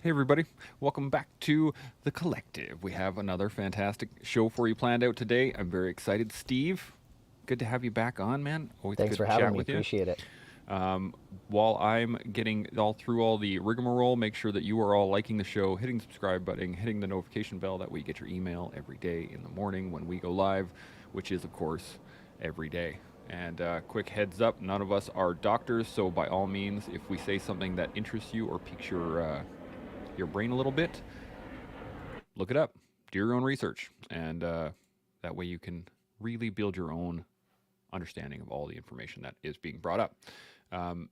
Hey, everybody. Welcome back to The Collective. We have another fantastic show for you planned out today. I'm very excited. Steve, good to have you back on, man. Always Thanks good for to having chat me. with you. Appreciate it. While I'm getting all through all the rigmarole, make sure that you are all liking the show, hitting the subscribe button, hitting the notification bell. That way you get your email every day in the morning when we go live, which is, of course, every day. And quick heads up, none of us are doctors, so by all means, if we say something that interests you or piques your brain a little bit, look it up, do your own research, and that way you can really build your own understanding of all the information that is being brought up.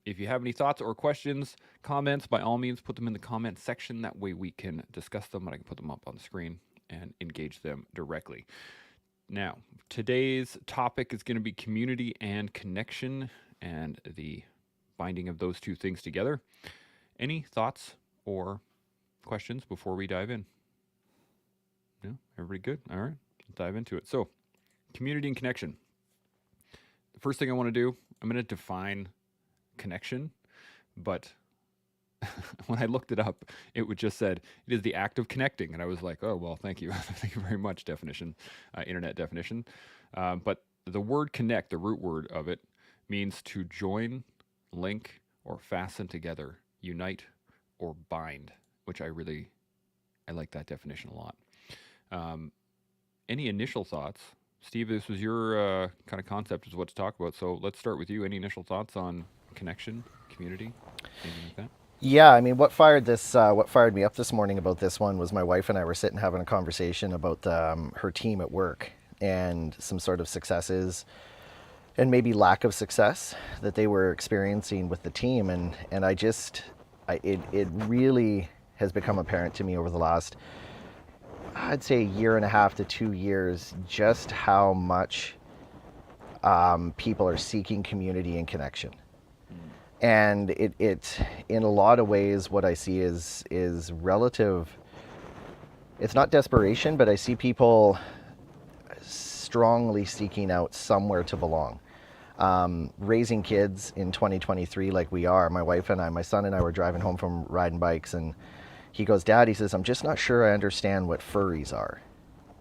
If you have any thoughts or questions, comments, by all means, put them in the comment section. That way we can discuss them and I can put them up on the screen and engage them directly. Now, today's topic is going to be community and connection and the binding of those two things together. Any thoughts or questions before we dive in? No? Everybody good? All right. Let's dive into it. So, community and connection. The first thing I want to do, I'm going to define connection, but when I looked it up, it would just said it is the act of connecting, and I was like, oh well, thank you, thank you very much. Definition, internet definition. But the word connect, the root word of it, means to join, link, or fasten together, unite, or bind. Which I like that definition a lot. Um, any initial thoughts? Steve, this was your kind of concept is what to talk about. So let's start with you. Any initial thoughts on connection, community, anything like that? Yeah, I mean, what fired me up this morning about this one was my wife and I were sitting having a conversation about her team at work and some sort of successes and maybe lack of success that they were experiencing with the team, and it really has become apparent to me over the last, I'd say, year and a half to 2 years, just how much people are seeking community and connection. Mm. And it in a lot of ways what I see is relative. It's not desperation, but I see people strongly seeking out somewhere to belong. Raising kids in 2023 like we are, my wife and I, my son and I were driving home from riding bikes, and he goes, Dad, he says, I'm just not sure I understand what furries are.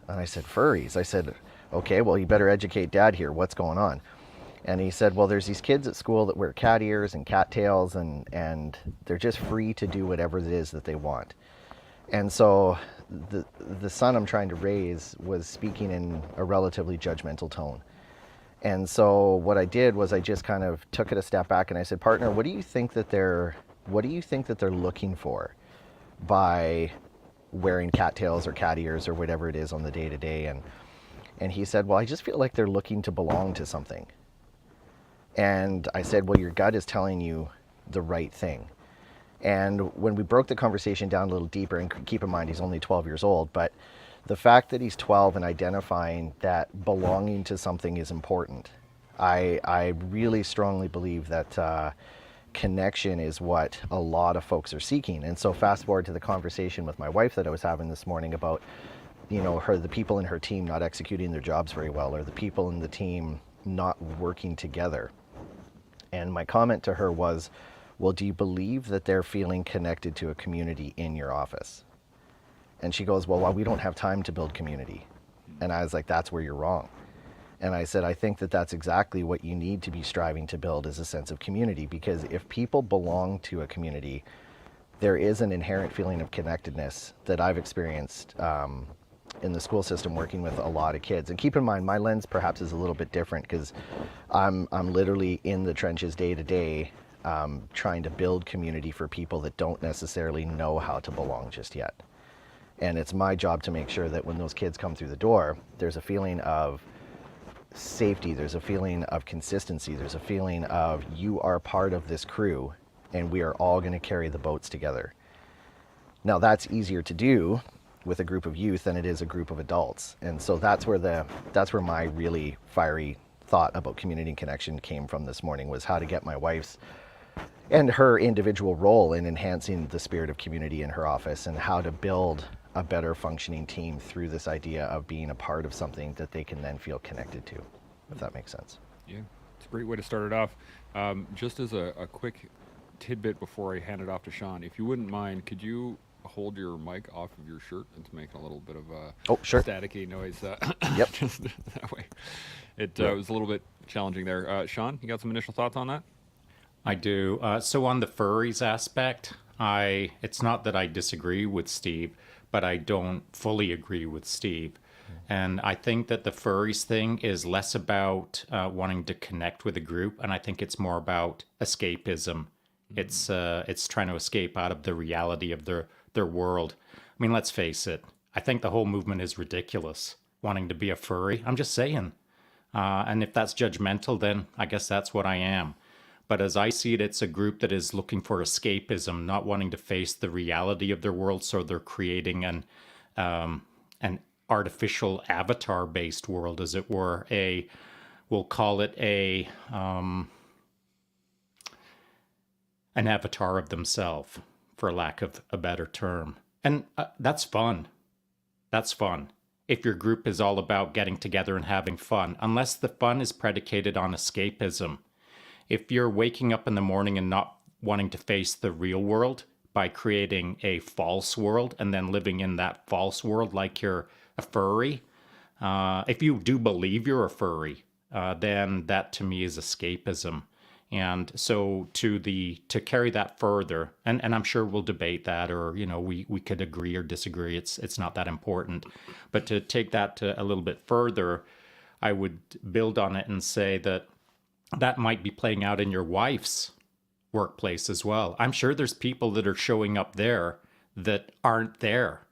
And I said, furries? I said, okay, well, you better educate Dad here. What's going on? And he said, well, there's these kids at school that wear cat ears and cattails, and they're just free to do whatever it is that they want. And so the son I'm trying to raise was speaking in a relatively judgmental tone. And so what I did was I just kind of took it a step back and I said, partner, what do you think that they're looking for by wearing cattails or cat ears or whatever it is on the day to day? And he said, well, I just feel like they're looking to belong to something. And I said, well, your gut is telling you the right thing. And when we broke the conversation down a little deeper, and keep in mind he's only 12 years old, but the fact that he's 12 and identifying that belonging to something is important, I really strongly believe that connection is what a lot of folks are seeking. And so fast forward to the conversation with my wife that I was having this morning about, the people in her team not executing their jobs very well, or the people in the team not working together. And my comment to her was, well, do you believe that they're feeling connected to a community in your office? And she goes, well, we don't have time to build community. And I was like, that's where you're wrong. And I said, I think that that's exactly what you need to be striving to build, is a sense of community. Because if people belong to a community, there is an inherent feeling of connectedness that I've experienced in the school system working with a lot of kids. And keep in mind, my lens perhaps is a little bit different because I'm literally in the trenches day to day, trying to build community for people that don't necessarily know how to belong just yet. And it's my job to make sure that when those kids come through the door, there's a feeling of safety, there's a feeling of consistency, there's a feeling of you are part of this crew and we are all going to carry the boats together. Now that's easier to do with a group of youth than it is a group of adults. And so that's where my really fiery thought about community and connection came from this morning, was how to get my wife's and her individual role in enhancing the spirit of community in her office, and how to build a better functioning team through this idea of being a part of something that they can then feel connected to, if that makes sense. Yeah, it's a great way to start it off. Just as a quick tidbit before I hand it off to Sean, if you wouldn't mind, could you hold your mic off of your shirt? It's making a little bit of a Oh, sure. staticky noise. Yep. Just that way. It Yeah. was a little bit challenging there. Sean, you got some initial thoughts on that? I do. So on the furries aspect, it's not that I disagree with Steve, but I don't fully agree with Steve. And I think that the furries thing is less about wanting to connect with a group, and I think it's more about escapism. It's trying to escape out of the reality of their world. I mean, let's face it. I think the whole movement is ridiculous. Wanting to be a furry, I'm just saying. And if that's judgmental, then I guess that's what I am. But as I see it, it's a group that is looking for escapism, not wanting to face the reality of their world. So they're creating an artificial avatar-based world, as it were. We'll call it an avatar of themselves, for lack of a better term. And that's fun. That's fun. If your group is all about getting together and having fun, unless the fun is predicated on escapism. If you're waking up in the morning and not wanting to face the real world by creating a false world and then living in that false world like you're a furry, if you do believe you're a furry, then that to me is escapism. And so to carry that further, and I'm sure we'll debate that, or we could agree or disagree. It's not that important. But to take that to a little bit further, I would build on it and say that might be playing out in your wife's workplace as well. I'm sure there's people that are showing up there that aren't there.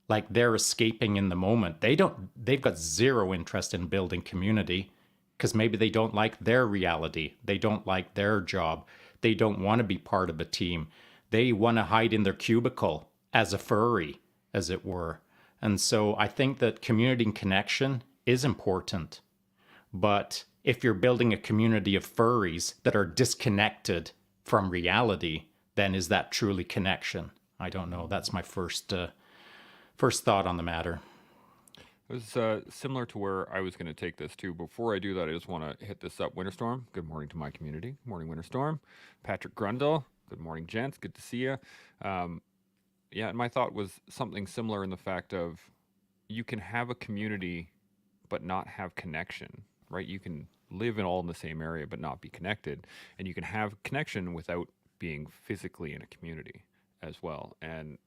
Like they're escaping in the moment. They've got zero interest in building community because maybe they don't like their reality. They don't like their job. They don't want to be part of a team. They want to hide in their cubicle as a furry, as it were. And so I think that community and connection is important. But if you're building a community of furries that are disconnected from reality, then is that truly connection? I don't know. That's my first thought on the matter. It was similar to where I was going to take this too. Before I do that, I just want to hit this up. Winterstorm, good morning to my community. Good morning, Winterstorm. Patrick Grundle, good morning, gents. Good to see you. Yeah, and my thought was something similar in the fact of you can have a community but not have connection, right? You can live all in the same area but not be connected. And you can have connection without being physically in a community as well. And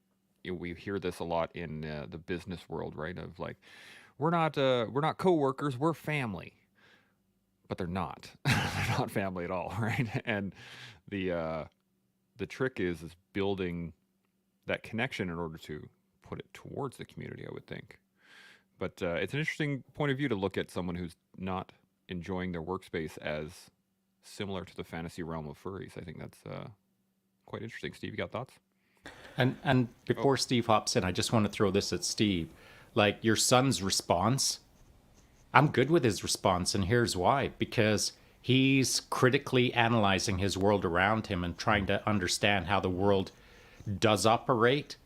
we hear this a lot in the business world, right? Of like, we're not coworkers, we're family, but they're not. They're not family at all, right? And the trick is building that connection in order to put it towards the community, I would think. But it's an interesting point of view to look at someone who's not enjoying their workspace as similar to the fantasy realm of furries. I think that's quite interesting. Steve, you got thoughts? And before Steve hops in, I just want to throw this at Steve. Like your son's response, I'm good with his response, and here's why. Because he's critically analyzing his world around him and trying to understand how the world does operate,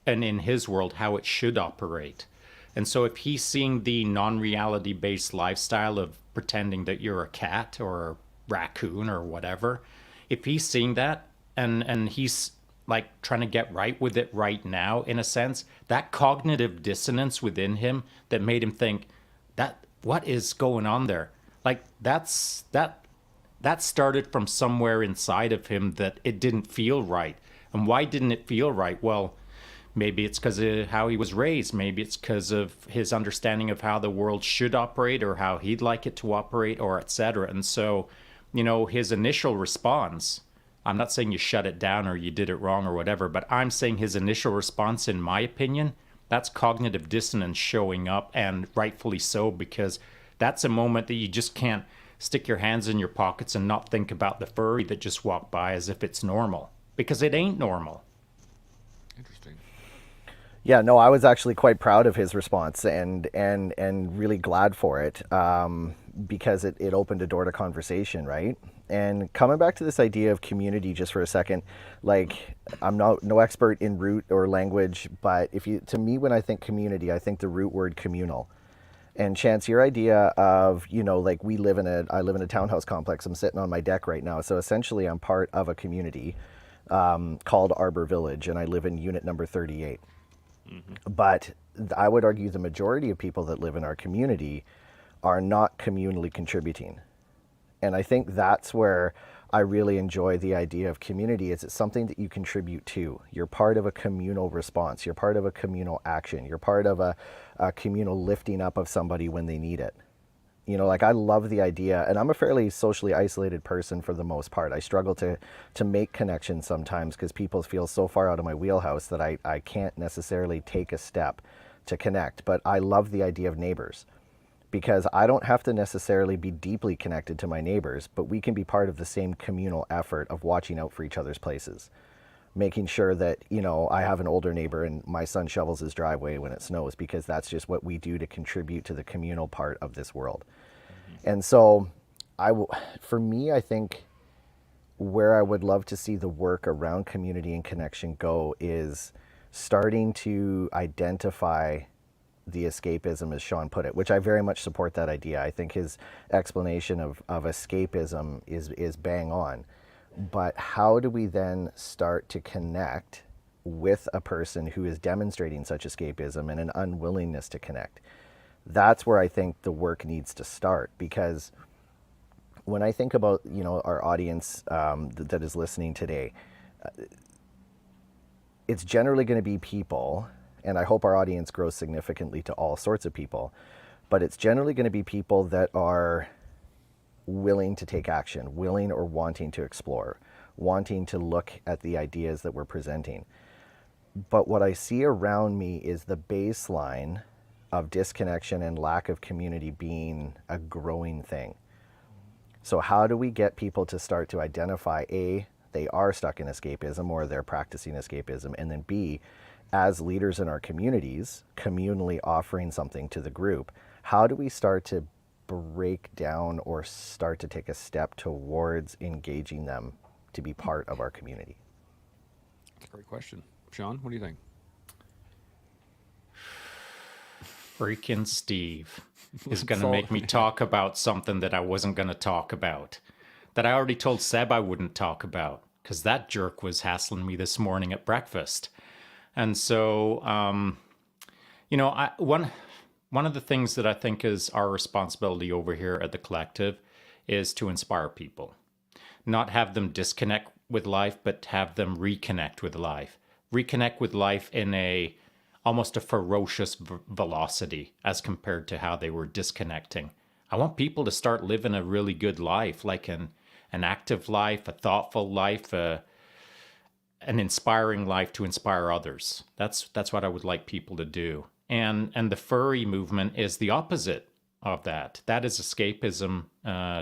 and in his world, how it should operate. And so if he's seeing the non-reality based lifestyle of pretending that you're a cat or a raccoon or whatever, if he's seeing that and he's like trying to get right with it right now, in a sense, that cognitive dissonance within him that made him think that what is going on there? Like that started from somewhere inside of him that it didn't feel right. And why didn't it feel right? Well, maybe it's because of how he was raised. Maybe it's because of his understanding of how the world should operate or how he'd like it to operate, or et cetera. And so, his initial response, I'm not saying you shut it down or you did it wrong or whatever, but I'm saying his initial response, in my opinion, that's cognitive dissonance showing up, and rightfully so, because that's a moment that you just can't stick your hands in your pockets and not think about the furry that just walked by as if it's normal, because it ain't normal. Interesting. Yeah, no, I was actually quite proud of his response and really glad for it, because it opened a door to conversation, right? And coming back to this idea of community just for a second, like I'm no expert in root or language, but to me, when I think community, I think the root word communal. And Chance, your idea of, like I live in a townhouse complex. I'm sitting on my deck right now. So essentially I'm part of a community called Arbor Village, and I live in unit number 38. But I would argue the majority of people that live in our community are not communally contributing. And I think that's where I really enjoy the idea of community. Is it's something that you contribute to. You're part of a communal response. You're part of a communal action. You're part of a communal lifting up of somebody when they need it. You know, like I love the idea, and I'm a fairly socially isolated person for the most part. I struggle to make connections sometimes because people feel so far out of my wheelhouse that I can't necessarily take a step to connect. But I love the idea of neighbors, because I don't have to necessarily be deeply connected to my neighbors, but we can be part of the same communal effort of watching out for each other's places. Making sure that, you know, I have an older neighbor and my son shovels his driveway when it snows, because that's just what we do to contribute to the communal part of this world. And so for me, I think where I would love to see the work around community and connection go is starting to identify the escapism, as Sean put it, which I very much support that idea. I think his explanation of escapism is bang on. But how do we then start to connect with a person who is demonstrating such escapism and an unwillingness to connect? That's where I think the work needs to start, because when I think about, you know, our audience that is listening today, it's generally going to be people, and I hope our audience grows significantly to all sorts of people, but it's generally going to be people that are willing to take action, willing or wanting to explore, wanting to look at the ideas that we're presenting. But what I see around me is the baseline of disconnection and lack of community being a growing thing. So how do we get people to start to identify, A, they are stuck in escapism or they're practicing escapism, and then B, as leaders in our communities, communally offering something to the group, how do we start to break down or start to take a step towards engaging them to be part of our community? That's a great question. Sean, what do you think? Freaking Steve is going to make me talk about something that I wasn't going to talk about, that I already told Seb I wouldn't talk about, because that jerk was hassling me this morning at breakfast. And so, you know, one of the things that I think is our responsibility over here at the collective is to inspire people, not have them disconnect with life, but have them reconnect with life. Reconnect with life in almost a ferocious velocity as compared to how they were disconnecting. I want people to start living a really good life, like an active life, a thoughtful life, an inspiring life to inspire others. That's what I would like people to do. And the furry movement is the opposite of that. That is escapism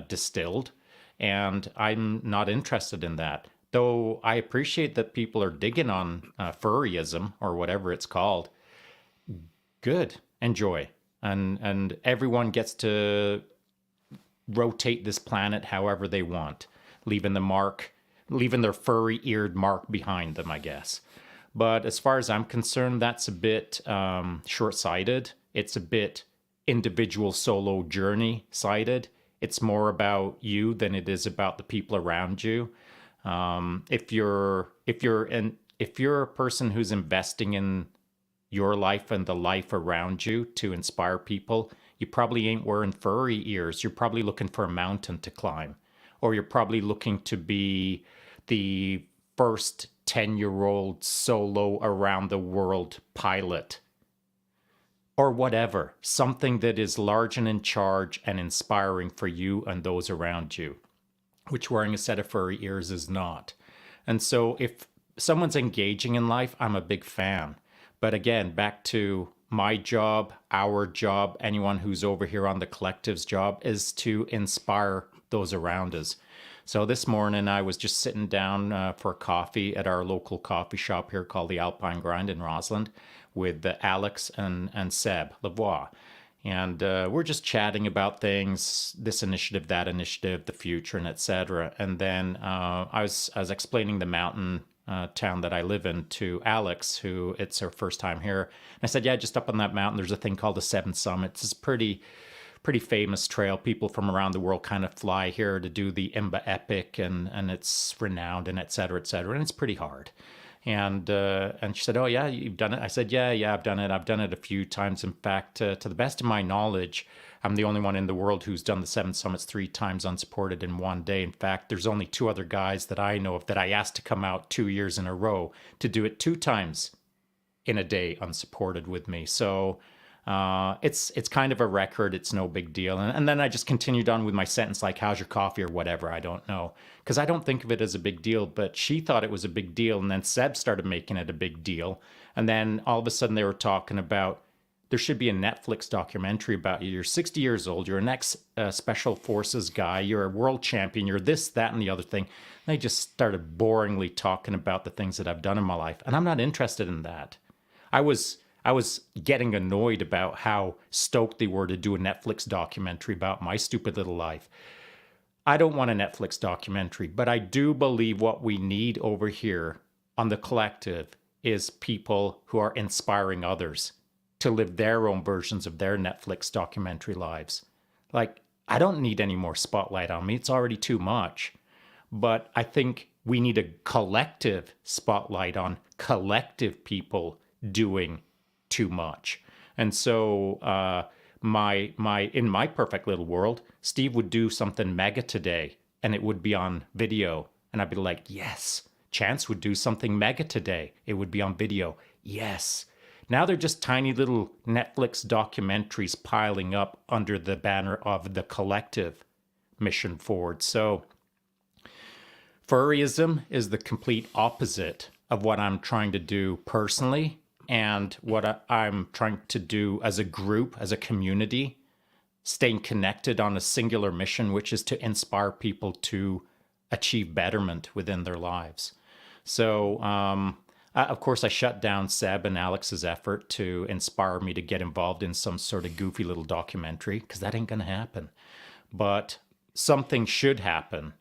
distilled, and I'm not interested in that. Though I appreciate that people are digging on furryism, or whatever it's called. Good, enjoy, and everyone gets to rotate this planet however they want, leaving their furry-eared mark behind them, I guess. But as far as I'm concerned, that's a bit short-sighted. It's a bit individual solo journey-sided. It's more about you than it is about the people around you. If you're a person who's investing in your life and the life around you to inspire people, you probably ain't wearing furry ears. You're probably looking for a mountain to climb, or you're probably looking to be the first 10-year-old solo around the world pilot, or whatever, something that is large and in charge and inspiring for you and those around you, which wearing a set of furry ears is not. And so if someone's engaging in life, I'm a big fan. But again, back to my job, our job, anyone who's over here on the collective's job, is to inspire those around us. So this morning I was just sitting down for coffee at our local coffee shop here called the Alpine Grind in Rossland with Alex and Seb Lavoie. And we're just chatting about things, this initiative, that initiative, the future, and etc. And then I was explaining the mountain town that I live in to Alex, who it's her first time here. And I said, yeah, just up on that mountain, there's a thing called the Seven Summits. It's pretty pretty famous trail. People from around the world kind of fly here to do the Imba Epic, and it's renowned and et cetera, and it's pretty hard. And she said, "Oh yeah, you've done it." I said, "Yeah, I've done it. I've done it a few times. In fact, to the best of my knowledge, I'm the only one in the world who's done the 7 summits 3 times unsupported in one day. In fact, there's only 2 other guys that I know of that I asked to come out 2 years in a row to do it 2 times in a day unsupported with me. So it's kind of a record. It's no big deal." And then I just continued on with my sentence like, "How's your coffee?" or whatever. I don't know. Because I don't think of it as a big deal, but she thought it was a big deal. And then Seb started making it a big deal. And then all of a sudden they were talking about there should be a Netflix documentary about you. You're 60 years old. You're an ex-special forces guy. You're a world champion. You're this, that, and the other thing. And they just started boringly talking about the things that I've done in my life. And I'm not interested in that. I was getting annoyed about how stoked they were to do a Netflix documentary about my stupid little life. I don't want a Netflix documentary, but I do believe what we need over here on the collective is people who are inspiring others to live their own versions of their Netflix documentary lives. Like, I don't need any more spotlight on me. It's already too much. But I think we need a collective spotlight on collective people doing too much. And so in my perfect little world, Steve would do something mega today and it would be on video. And I'd be like, yes. Chance would do something mega today. It would be on video. Yes. Now they're just tiny little Netflix documentaries piling up under the banner of the collective mission forward. So furryism is the complete opposite of what I'm trying to do personally and what I'm trying to do as a group, as a community, staying connected on a singular mission, which is to inspire people to achieve betterment within their lives. So, of course, I shut down Seb and Alex's effort to inspire me to get involved in some sort of goofy little documentary, because that ain't going to happen. But something should happen,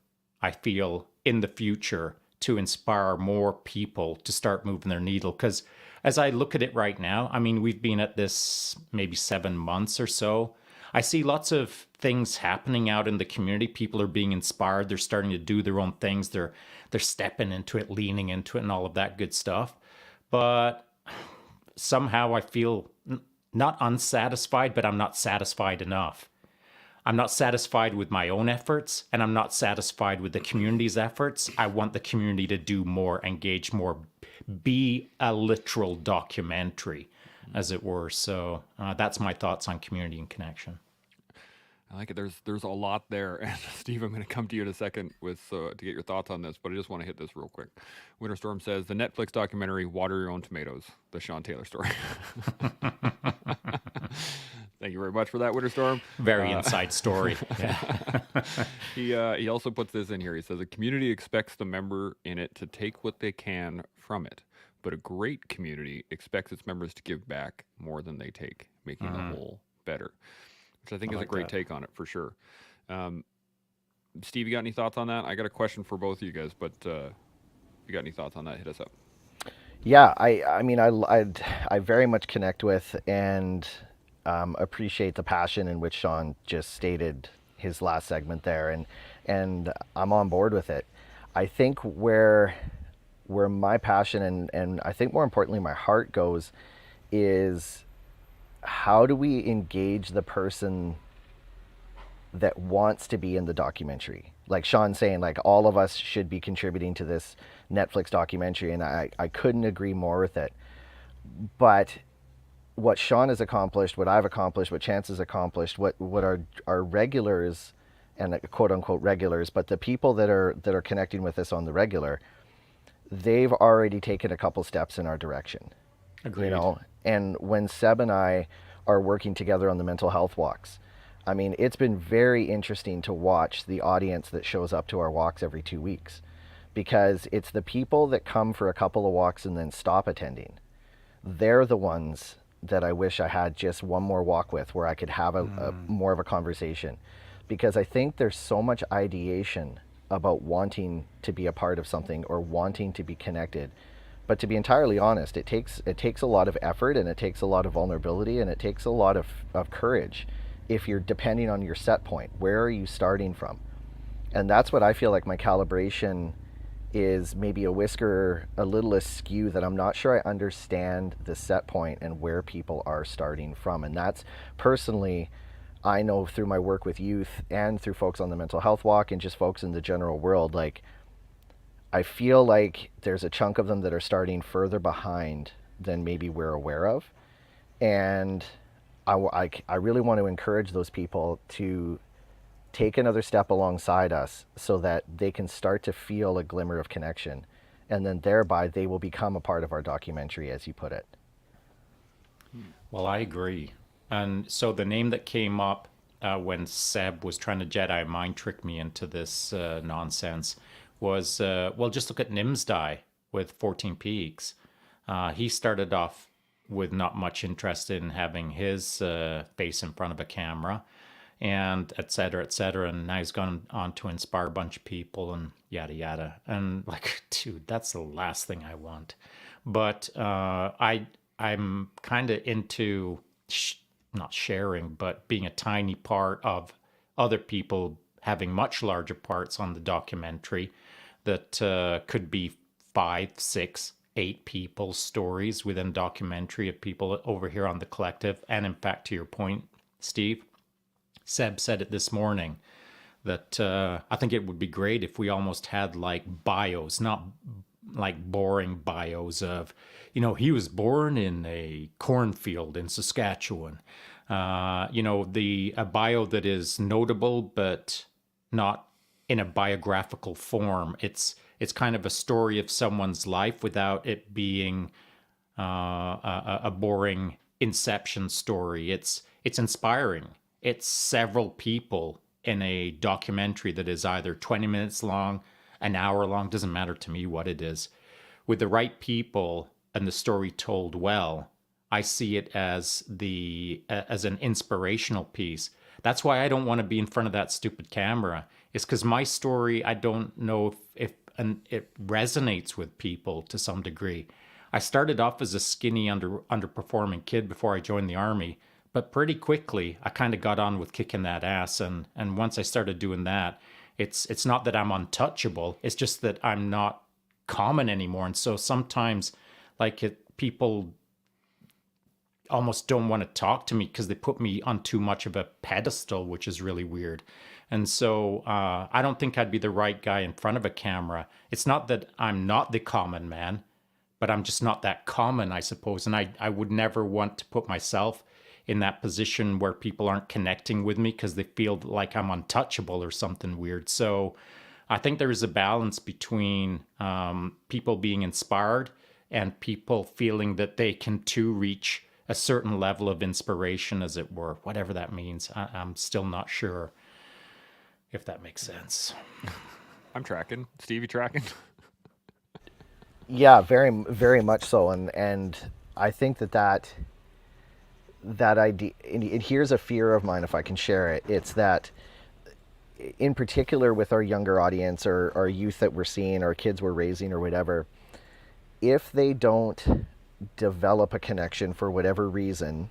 I feel, in the future to inspire more people to start moving their needle. Because as I look at it right now, I mean, we've been at this maybe 7 months or so. I see lots of things happening out in the community. People are being inspired. They're starting to do their own things. They're stepping into it, leaning into it, and all of that good stuff. But somehow I feel not unsatisfied, but I'm not satisfied enough. I'm not satisfied with my own efforts, and I'm not satisfied with the community's efforts. I want the community to do more, engage more, be a literal documentary, as it were. So that's my thoughts on community and connection. I like it. There's a lot there, and Steve, I'm going to come to you in a second with to get your thoughts on this, but I just want to hit this real quick. Winterstorm says the Netflix documentary "Water Your Own Tomatoes," the Sean Taylor story. Thank you very much for that, Winterstorm. Very inside story. Yeah. He also puts this in here. He says a community expects the member in it to take what they can from it, but a great community expects its members to give back more than they take, making the whole better. Which I think is a great take on it for sure. Steve, you got any thoughts on that? I got a question for both of you guys, but if you got any thoughts on that, hit us up. Yeah, I mean, I very much connect with and appreciate the passion in which Sean just stated his last segment there, and I'm on board with it. I think where my passion and I think more importantly my heart goes is how do we engage the person that wants to be in the documentary? Like Sean saying, like all of us should be contributing to this Netflix documentary, and I couldn't agree more with it. But what Sean has accomplished, what I've accomplished, what Chance has accomplished, what our regulars and quote unquote regulars, but the people that are connecting with us on the regular, they've already taken a couple steps in our direction. Agreed. You know, and when Seb and I are working together on the mental health walks, I mean, it's been very interesting to watch the audience that shows up to our walks every 2 weeks, because it's the people that come for a couple of walks and then stop attending. They're the ones that I wish I had just one more walk with, where I could have a more of a conversation, because I think there's so much ideation about wanting to be a part of something or wanting to be connected. But to be entirely honest, it takes a lot of effort, and it takes a lot of vulnerability, and it takes a lot of courage if you're depending on your set point, where are you starting from? And that's what I feel like my calibration is, maybe a whisker a little askew, that I'm not sure I understand the set point and where people are starting from. And that's personally, I know through my work with youth and through folks on the mental health walk and just folks in the general world, like I feel like there's a chunk of them that are starting further behind than maybe we're aware of. And I really want to encourage those people to take another step alongside us so that they can start to feel a glimmer of connection. And then thereby they will become a part of our documentary, as you put it. Well, I agree. And so the name that came up when Seb was trying to Jedi mind trick me into this nonsense was, well, just look at Nimsdai with 14 Peaks. He started off with not much interest in having his face in front of a camera, and et cetera, and now he's gone on to inspire a bunch of people and yada yada. And like, dude, that's the last thing I want. But I'm kind of into not sharing, but being a tiny part of other people having much larger parts on the documentary that could be 5, 6, 8 people's stories within documentary of people over here on the collective. And in fact, to your point, Steve, Seb said it this morning that I think it would be great if we almost had like bios, not like boring bios of, you know, he was born in a cornfield in Saskatchewan. You know, a bio that is notable, but not in a biographical form. It's kind of a story of someone's life without it being a boring Inception story. It's inspiring. It's several people in a documentary that is either 20 minutes long, an hour long, doesn't matter to me what it is. With the right people and the story told well, I see it as an inspirational piece. That's why I don't want to be in front of that stupid camera. It's because my story, I don't know if it resonates with people to some degree. I started off as a skinny, underperforming kid before I joined the Army, but pretty quickly I kind of got on with kicking that ass. And once I started doing that, it's not that I'm untouchable. It's just that I'm not common anymore. And so sometimes, people almost don't want to talk to me because they put me on too much of a pedestal, which is really weird. And so I don't think I'd be the right guy in front of a camera. It's not that I'm not the common man, but I'm just not that common, I suppose. And I would never want to put myself in that position where people aren't connecting with me because they feel like I'm untouchable or something weird. So I think there is a balance between people being inspired and people feeling that they can too reach a certain level of inspiration, as it were, whatever that means. I'm still not sure if that makes sense. I'm tracking. Steve, you tracking? Yeah, very, very much so. And I think that idea, and here's a fear of mine, if I can share it. It's that, in particular with our younger audience or our youth that we're seeing, our kids we're raising or whatever, if they don't develop a connection for whatever reason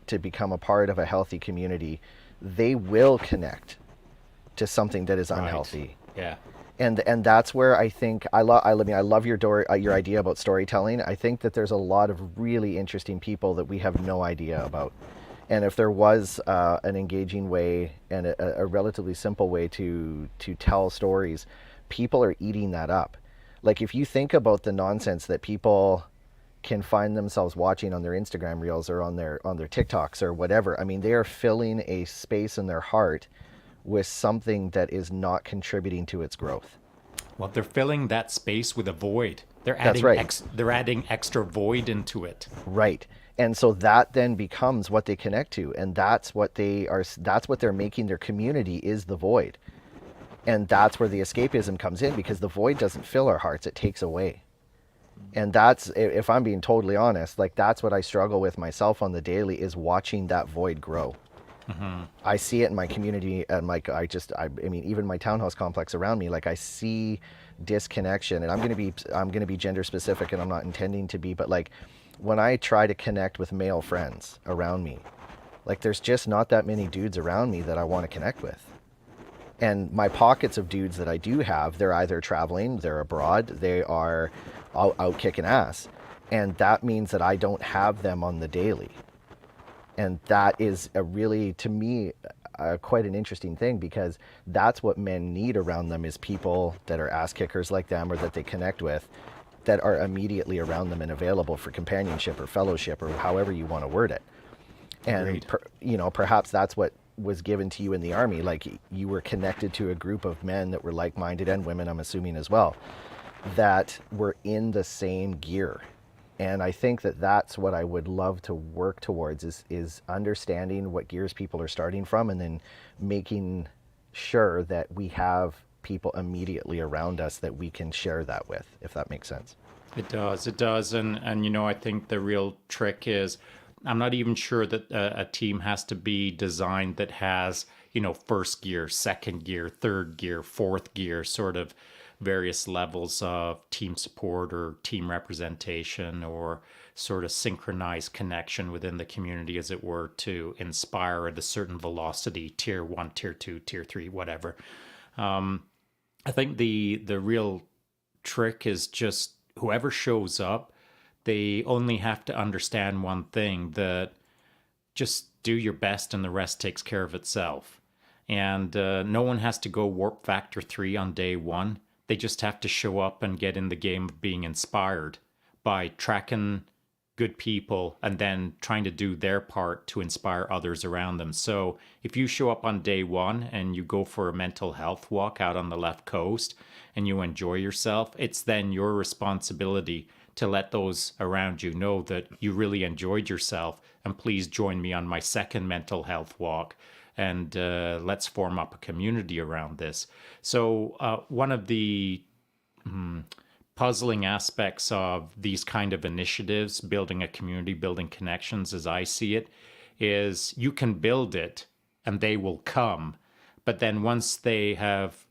to become a part of a healthy community, they will connect to something that is unhealthy. Right. Yeah. And that's where I think I love your idea about storytelling. I think that there's a lot of really interesting people that we have no idea about. And if there was an engaging way and a relatively simple way to tell stories, people are eating that up. Like, if you think about the nonsense that people can find themselves watching on their Instagram reels or on their TikToks or whatever, I mean, they are filling a space in their heart with something that is not contributing to its growth. Well, they're filling that space with a void. They're That's adding right. They're adding extra void into it. Right. And so that then becomes what they connect to, and that's what they're making their community, is the void. And that's where the escapism comes in, because the void doesn't fill our hearts, it takes away. And that's, if I'm being totally honest, like, that's what I struggle with myself on the daily, is watching that void grow. Mm-hmm. I see it in my community, and I mean, even my townhouse complex around me, like, I see disconnection. And I'm going to be gender specific, and I'm not intending to be, but like, when I try to connect with male friends around me, Like there's just not that many dudes around me that I want to connect with. And my pockets of dudes that I do have, they're either traveling, they're abroad, they are out kicking ass. And that means that I don't have them on the daily. And that is a really, to me, quite an interesting thing, because that's what men need around them, is people that are ass kickers like them, or that they connect with, that are immediately around them and available for companionship or fellowship, or however you want to word it. And perhaps that's what was given to you in the army. Like, you were connected to a group of men that were like-minded, and women, I'm assuming as well, that were in the same gear. And I think that that's what I would love to work towards, is understanding what gears people are starting from, and then making sure that we have people immediately around us that we can share that with, if that makes sense. It does. And I think the real trick is, I'm not even sure that a team has to be designed that has, first gear, second gear, third gear, fourth gear, sort of various levels of team support or team representation, or sort of synchronized connection within the community, as it were, to inspire at a certain velocity, tier 1, tier 2, tier 3, whatever. I think the real trick is just whoever shows up, they only have to understand one thing, that just do your best and the rest takes care of itself. And no one has to go warp factor 3 on day one. They just have to show up and get in the game of being inspired by tracking good people and then trying to do their part to inspire others around them. So if you show up on day one and you go for a mental health walk out on the left coast and you enjoy yourself, it's then your responsibility to let those around you know that you really enjoyed yourself, and please join me on my second mental health walk, and let's form up a community around this. So one of the puzzling aspects of these kind of initiatives, building a community, building connections, as I see it, is you can build it and they will come. But then once they have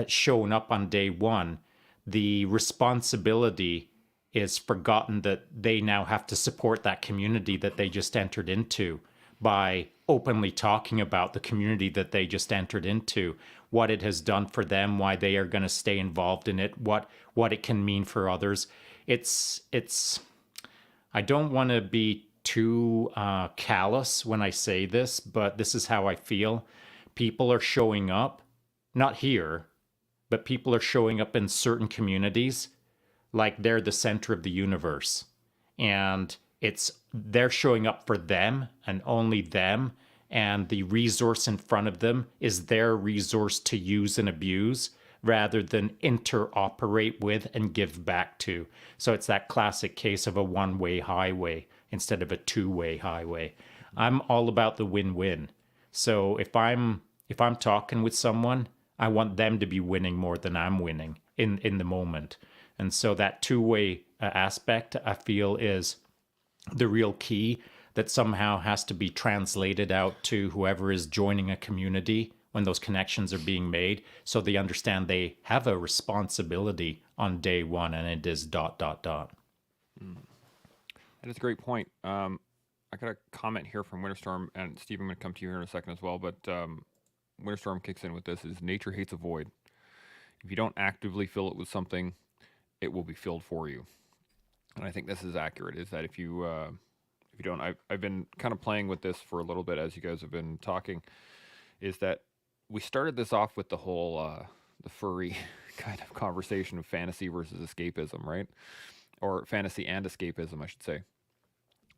shown up on day one, the responsibility is forgotten, that they now have to support that community that they just entered into by openly talking about the community that they just entered into, what it has done for them, why they are going to stay involved in it, what it can mean for others. It's I don't want to be too callous when I say this, but this is how I feel. People are showing up, not here, but people are showing up in certain communities like they're the center of the universe. And they're showing up for them and only them. And the resource in front of them is their resource to use and abuse, rather than interoperate with and give back to. So it's that classic case of a one-way highway instead of a two-way highway. I'm all about the win-win. So if I'm talking with someone, I want them to be winning more than I'm winning in the moment. And so that two-way aspect, I feel, is the real key that somehow has to be translated out to whoever is joining a community when those connections are being made, so they understand they have a responsibility on day one, and it is ... That is a great point. I got a comment here from Winterstorm, and Steve, I'm going to come to you here in a second as well, but Winterstorm kicks in with this, is nature hates a void. If you don't actively fill it with something, it will be filled for you. And I think this is accurate, is that if you don't, I've been kind of playing with this for a little bit as you guys have been talking, is that we started this off with the whole, the furry kind of conversation of fantasy versus escapism, right? Or fantasy and escapism, I should say.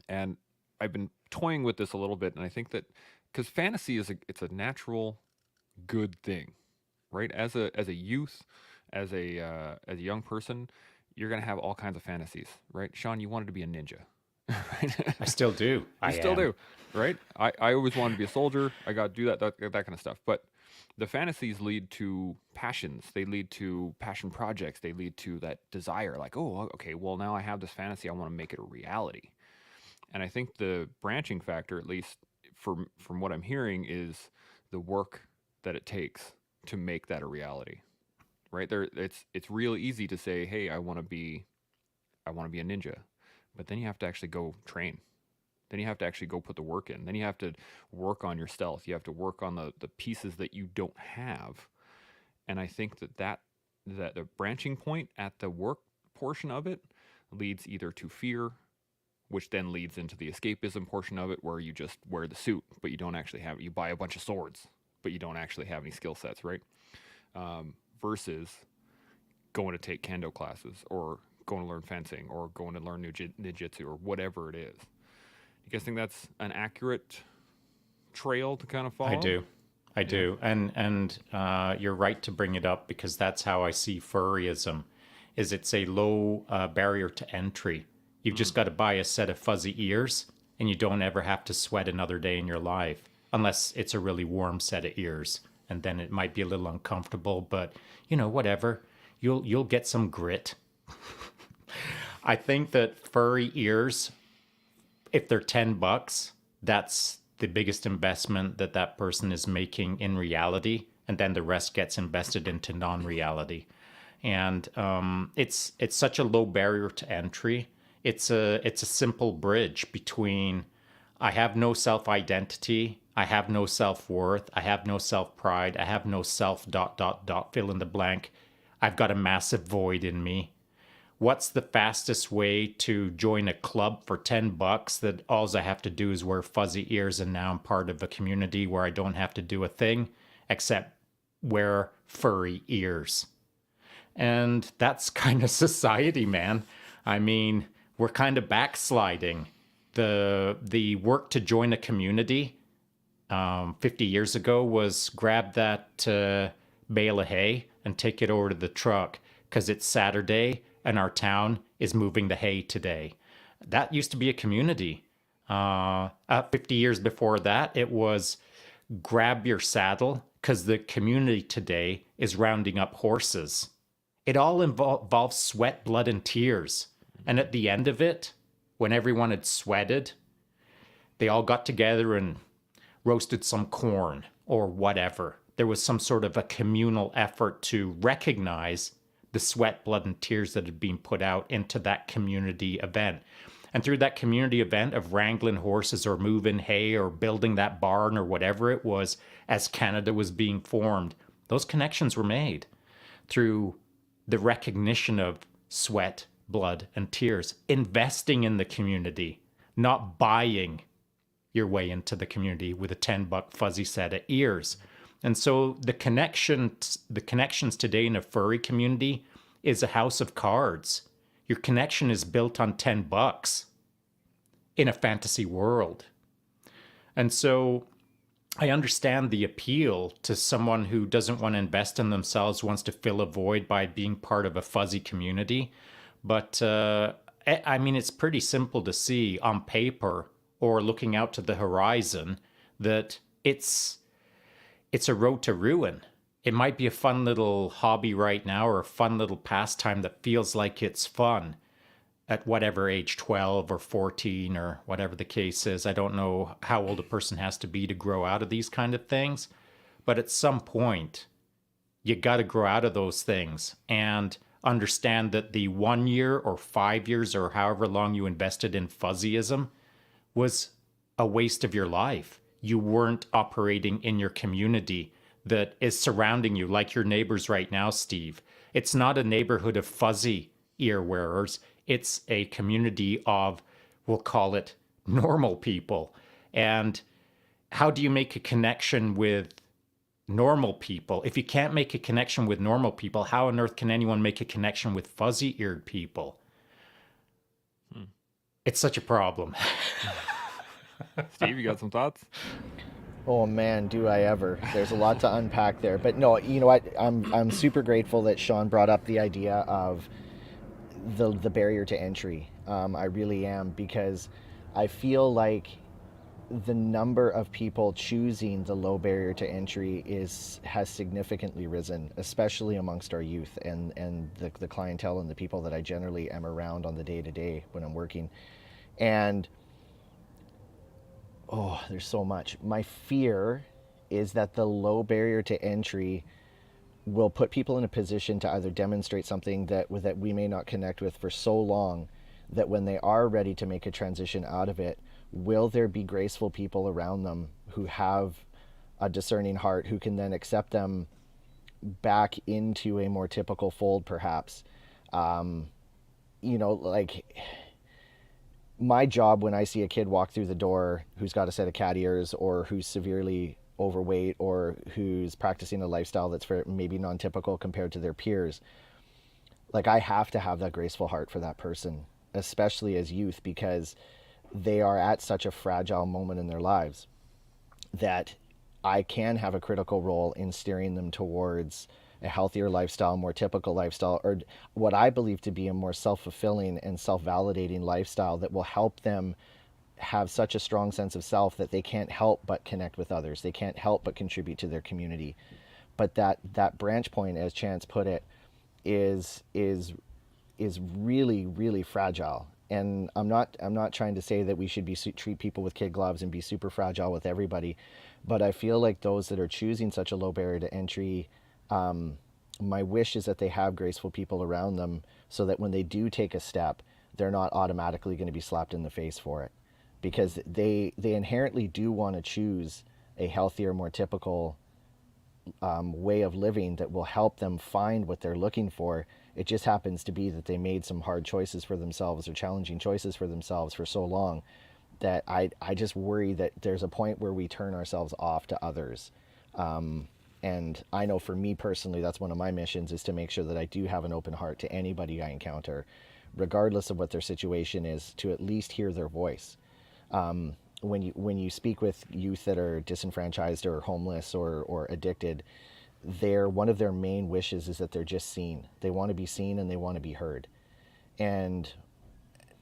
And I've been toying with this a little bit, and I think that, because fantasy it's a natural good thing, right? As a youth, as a young person, you're gonna have all kinds of fantasies, right? Sean, you wanted to be a ninja, right? I still do. You still do, right? I always wanted to be a soldier. I got to do that kind of stuff. But the fantasies lead to passions. They lead to passion projects. They lead to that desire, like, oh, okay, well, now I have this fantasy. I want to make it a reality. And I think the branching factor, at least from what I'm hearing, is the work that it takes to make that a reality. Right there, it's real easy to say, hey, I want to be a ninja, but then you have to actually go train. Then you have to actually go put the work in. Then you have to work on your stealth. You have to work on the pieces that you don't have. And I think that the branching point at the work portion of it leads either to fear, which then leads into the escapism portion of it, where you just wear the suit, but you don't actually have, you buy a bunch of swords, but you don't actually have any skill sets, right? Versus going to take kendo classes, or going to learn fencing, or going to learn ninjutsu, or whatever it is. You guys think that's an accurate trail to kind of follow? I do. And you're right to bring it up, because that's how I see furryism, is it's a low barrier to entry. You've just got to buy a set of fuzzy ears, and you don't ever have to sweat another day in your life, unless it's a really warm set of ears, and then it might be a little uncomfortable, but whatever. You'll get some grit. I think that furry ears, if they're $10, that's the biggest investment that person is making in reality, and then the rest gets invested into non-reality. And it's such a low barrier to entry. It's a simple bridge between, I have no self-identity, I have no self-worth, I have no self-pride, I have no self ... fill in the blank. I've got a massive void in me. What's the fastest way to join a club for $10 that all I have to do is wear fuzzy ears, and now I'm part of a community where I don't have to do a thing except wear furry ears? And that's kind of society, man. I mean, we're kind of backsliding. The work to join a community 50 years ago was grab that bale of hay and take it over to the truck, because it's Saturday and our town is moving the hay today. That used to be a community. 50 years before that, it was grab your saddle, because the community today is rounding up horses. It all involves sweat, blood, and tears. And at the end of it, when everyone had sweated, they all got together and roasted some corn or whatever. There was some sort of a communal effort to recognize the sweat, blood, and tears that had been put out into that community event. And through that community event of wrangling horses or moving hay or building that barn or whatever it was, as Canada was being formed, those connections were made through the recognition of sweat, blood, and tears, investing in the community, not buying your way into the community with a $10 fuzzy set of ears. And so the connections today in a furry community is a house of cards. Your connection is built on $10 in a fantasy world. And so I understand the appeal to someone who doesn't want to invest in themselves, wants to fill a void by being part of a fuzzy community. But I mean, it's pretty simple to see on paper or looking out to the horizon that it's a road to ruin. It might be a fun little hobby right now, or a fun little pastime that feels like it's fun at whatever age, 12 or 14 or whatever the case is. I don't know how old a person has to be to grow out of these kind of things. But at some point, you got to grow out of those things and understand that the 1 year or 5 years or however long you invested in fuzzyism was a waste of your life. You weren't operating in your community that is surrounding you, like your neighbors right now, Steve. It's not a neighborhood of fuzzy ear wearers. It's a community of, we'll call it, normal people. And how do you make a connection with normal people? If you can't make a connection with normal people, how on earth can anyone make a connection with fuzzy-eared people? It's such a problem. Steve, you got some thoughts? Oh man, do I ever. There's a lot to unpack there. But no, you know what? I'm super grateful that Sean brought up the idea of the barrier to entry. I really am, because I feel like the number of people choosing the low barrier to entry has significantly risen, especially amongst our youth and the clientele and the people that I generally am around on the day-to-day when I'm working. And oh, there's so much. My fear is that the low barrier to entry will put people in a position to either demonstrate something that we may not connect with for so long that when they are ready to make a transition out of it, will there be graceful people around them who have a discerning heart, who can then accept them back into a more typical fold, perhaps? Like my job when I see a kid walk through the door who's got a set of cat ears, or who's severely overweight, or who's practicing a lifestyle that's maybe non-typical compared to their peers, like I have to have that graceful heart for that person, especially as youth, because they are at such a fragile moment in their lives that I can have a critical role in steering them towards a healthier lifestyle, more typical lifestyle, or what I believe to be a more self-fulfilling and self-validating lifestyle that will help them have such a strong sense of self that they can't help but connect with others. They can't help but contribute to their community. But that branch point, as Chance put it, is really, really fragile. And I'm not trying to say that we should treat people with kid gloves and be super fragile with everybody, but I feel like those that are choosing such a low barrier to entry, my wish is that they have graceful people around them, so that when they do take a step, they're not automatically going to be slapped in the face for it, because they inherently do want to choose a healthier, more typical way of living that will help them find what they're looking for. It just happens to be that they made some hard choices for themselves, or challenging choices for themselves for so long, that I just worry that there's a point where we turn ourselves off to others. And I know for me personally, that's one of my missions, is to make sure that I do have an open heart to anybody I encounter, regardless of what their situation is, to at least hear their voice. When you speak with youth that are disenfranchised or homeless or addicted, one of their main wishes is that they're just seen. They want to be seen and they want to be heard. And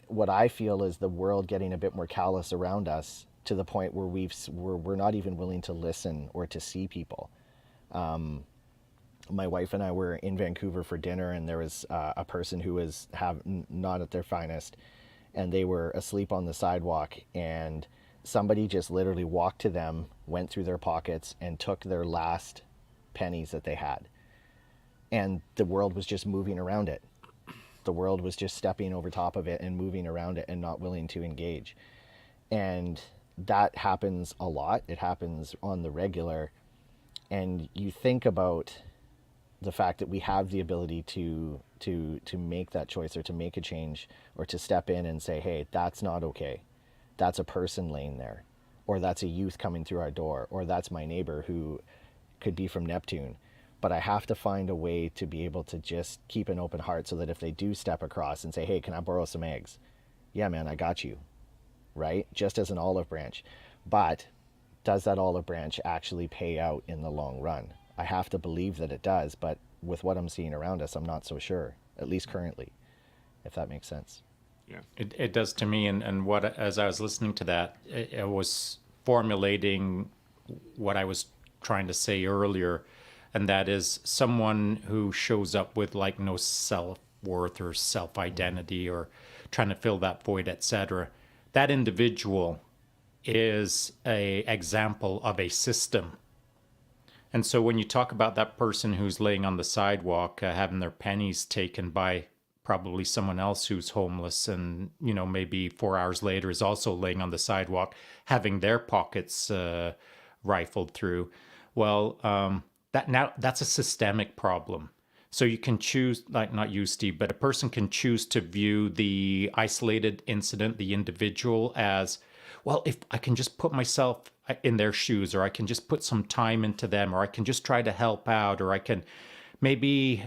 what I feel is the world getting a bit more callous around us, to the point where we're not even willing to listen or to see people. My wife and I were in Vancouver for dinner, and there was a person who was not at their finest, and they were asleep on the sidewalk, and somebody just literally walked to them, went through their pockets, and took their last pennies that they had. And the world was just moving around it. The world was just stepping over top of it and moving around it and not willing to engage. And that happens a lot. It happens on the regular. And you think about the fact that we have the ability to make that choice, or to make a change, or to step in and say, hey, that's not okay. That's a person laying there, or that's a youth coming through our door, or that's my neighbor who could be from Neptune. But I have to find a way to be able to just keep an open heart, so that if they do step across and say, hey, can I borrow some eggs? Yeah, man, I got you. Right? Just as an olive branch. But does that olive branch actually pay out in the long run? I have to believe that it does, but with what I'm seeing around us, I'm not so sure, at least currently, if that makes sense. Yeah. It does to me. And what, as I was listening to that, I was formulating what I was trying to say earlier, and that is someone who shows up with like no self-worth or self-identity, or trying to fill that void, etc. That individual is a example of a system. And so when you talk about that person who's laying on the sidewalk, having their pennies taken by probably someone else who's homeless, and maybe 4 hours later is also laying on the sidewalk having their pockets rifled through, well, that's a systemic problem. So you can choose, like, not you, Steve, but a person can choose to view the isolated incident, the individual, as, well, if I can just put myself in their shoes, or I can just put some time into them, or I can just try to help out, or I can maybe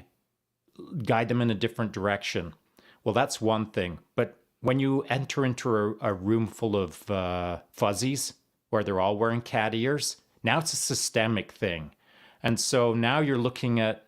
guide them in a different direction. Well, that's one thing. But when you enter into a room full of fuzzies, where they're all wearing cat ears, now it's a systemic thing. And so now you're looking at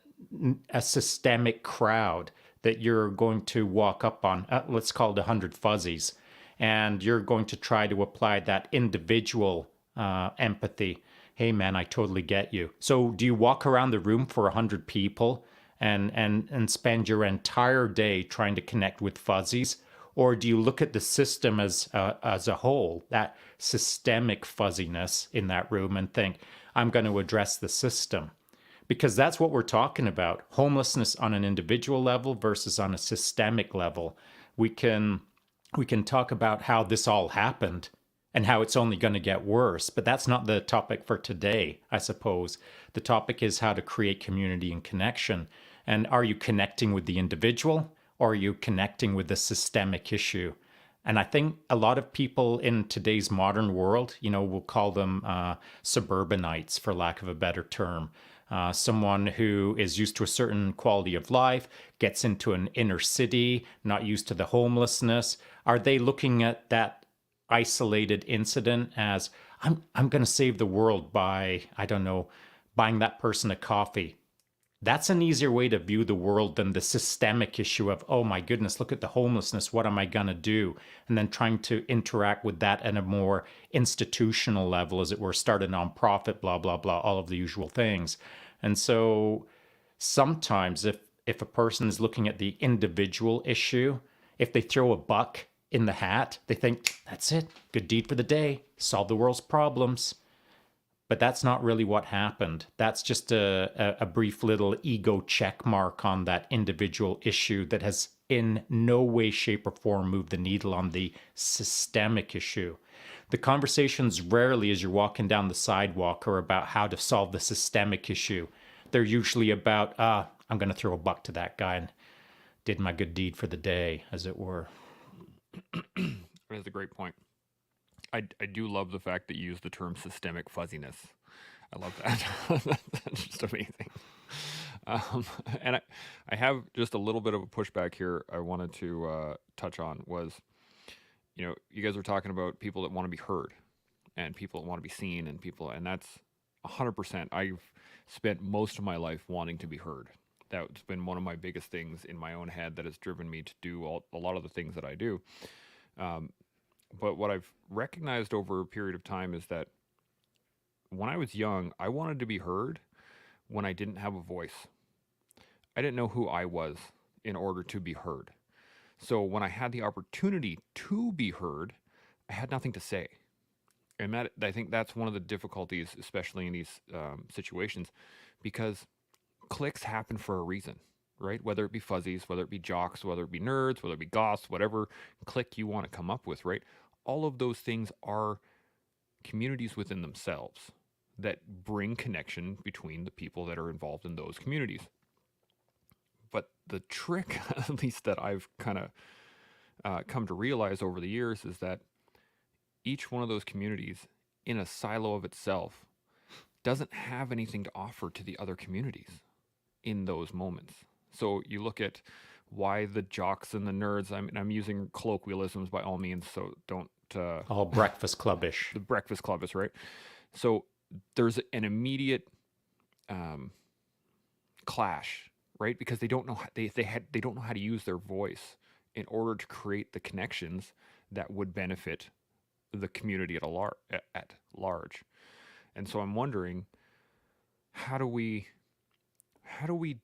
a systemic crowd that you're going to walk up on, let's call it 100 fuzzies, and you're going to try to apply that individual empathy. Hey, man, I totally get you. So do you walk around the room for 100 people and spend your entire day trying to connect with fuzzies? Or do you look at the system as a whole, that systemic fuzziness in that room, and think, I'm going to address the system? Because that's what we're talking about. Homelessness on an individual level versus on a systemic level. We can we can talk about how this all happened and how it's only going to get worse. But that's not the topic for today, I suppose. The topic is how to create community and connection. And are you connecting with the individual, or are you connecting with the systemic issue? And I think a lot of people in today's modern world, we'll call them suburbanites, for lack of a better term. Someone who is used to a certain quality of life, gets into an inner city, not used to the homelessness. Are they looking at that isolated incident as, I'm going to save the world by, I don't know, buying that person a coffee? That's an easier way to view the world than the systemic issue of, oh my goodness, look at the homelessness, what am I going to do? And then trying to interact with that at a more institutional level, as it were, start a nonprofit, blah, blah, blah, all of the usual things. And so sometimes if a person is looking at the individual issue, if they throw a buck in the hat, they think, that's it, good deed for the day, solve the world's problems. But that's not really what happened. That's just a brief little ego check mark on that individual issue that has in no way, shape, or form moved the needle on the systemic issue. The conversations rarely, as you're walking down the sidewalk, are about how to solve the systemic issue. They're usually about, I'm going to throw a buck to that guy and did my good deed for the day, as it were. That's a great point. I do love the fact that you use the term systemic fuzziness. I love that. That's just amazing. And I have just a little bit of a pushback here I wanted to touch on was, you guys are talking about people that want to be heard and people that want to be seen and that's 100%. I've spent most of my life wanting to be heard. That's been one of my biggest things in my own head that has driven me to do a lot of the things that I do. But what I've recognized over a period of time is that when I was young, I wanted to be heard when I didn't have a voice. I didn't know who I was in order to be heard. So when I had the opportunity to be heard, I had nothing to say. And I think that's one of the difficulties, especially in these situations, because clicks happen for a reason, right? Whether it be fuzzies, whether it be jocks, whether it be nerds, whether it be goths, whatever click you want to come up with, right? All of those things are communities within themselves that bring connection between the people that are involved in those communities. But the trick, at least that I've kind of come to realize over the years, is that each one of those communities in a silo of itself doesn't have anything to offer to the other communities in those moments. So you look at why the jocks and the nerds, I'm using colloquialisms by all means, so don't... all Breakfast Club-ish. The Breakfast Club is right. So there's an immediate clash, right? Because they don't know how, they don't know how to use their voice in order to create the connections that would benefit the community at large. And so I'm wondering, how do we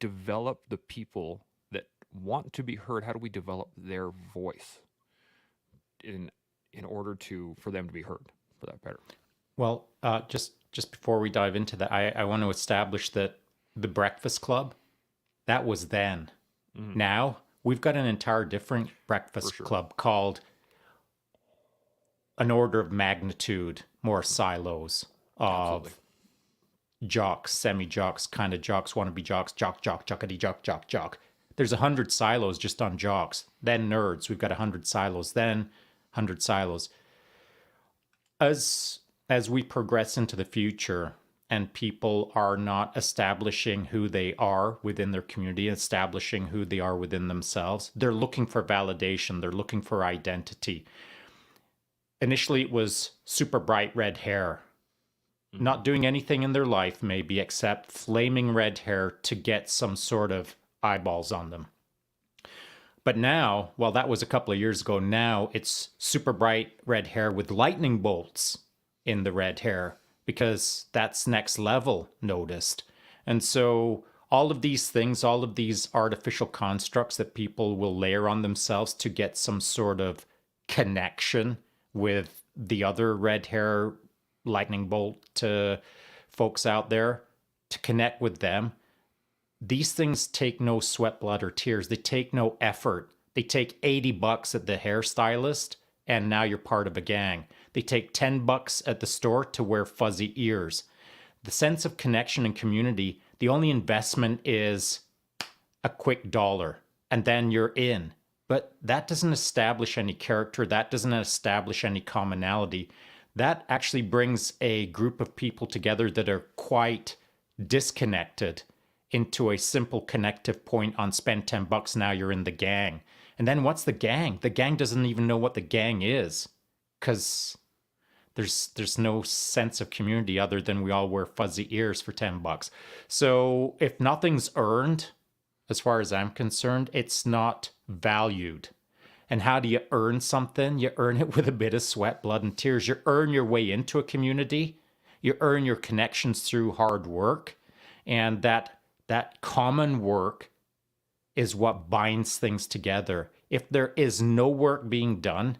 develop the people that want to be heard? How do we develop their voice in order for them to be heard, for that better? Well, just before we dive into that, I want to establish that the Breakfast Club, that was then. Mm-hmm. Now we've got an entire different Breakfast Club called an order of magnitude more silos of Absolutely. Jocks, semi-jocks, kind of jocks, wannabe jocks, jockety, jock. There's 100 silos just on jocks. Then nerds, we've got 100 silos. Then 100 silos. As we progress into the future and people are not establishing who they are within their community, establishing who they are within themselves, they're looking for validation. They're looking for identity. Initially, it was super bright red hair. Not doing anything in their life, maybe, except flaming red hair to get some sort of eyeballs on them. But now, well, that was a couple of years ago. Now it's super bright red hair with lightning bolts in the red hair because that's next level noticed. And so all of these things, all of these artificial constructs that people will layer on themselves to get some sort of connection with the other red hair lightning bolt folks out there, to connect with them. These things take no sweat, blood, or tears. They take no effort. They take $80 at the hairstylist, and now you're part of a gang. They take $10 at the store to wear fuzzy ears. The sense of connection and community, the only investment is a quick dollar, and then you're in. But that doesn't establish any character. That doesn't establish any commonality. That actually brings a group of people together that are quite disconnected into a simple connective point on spend $10, now you're in the gang. And then what's the gang? The gang doesn't even know what the gang is, because there's no sense of community other than we all wear fuzzy ears for $10. So if nothing's earned, as far as I'm concerned, it's not valued. And how do you earn something? You earn it with a bit of sweat, blood, and tears. You earn your way into a community. You earn your connections through hard work. And that common work is what binds things together. If there is no work being done,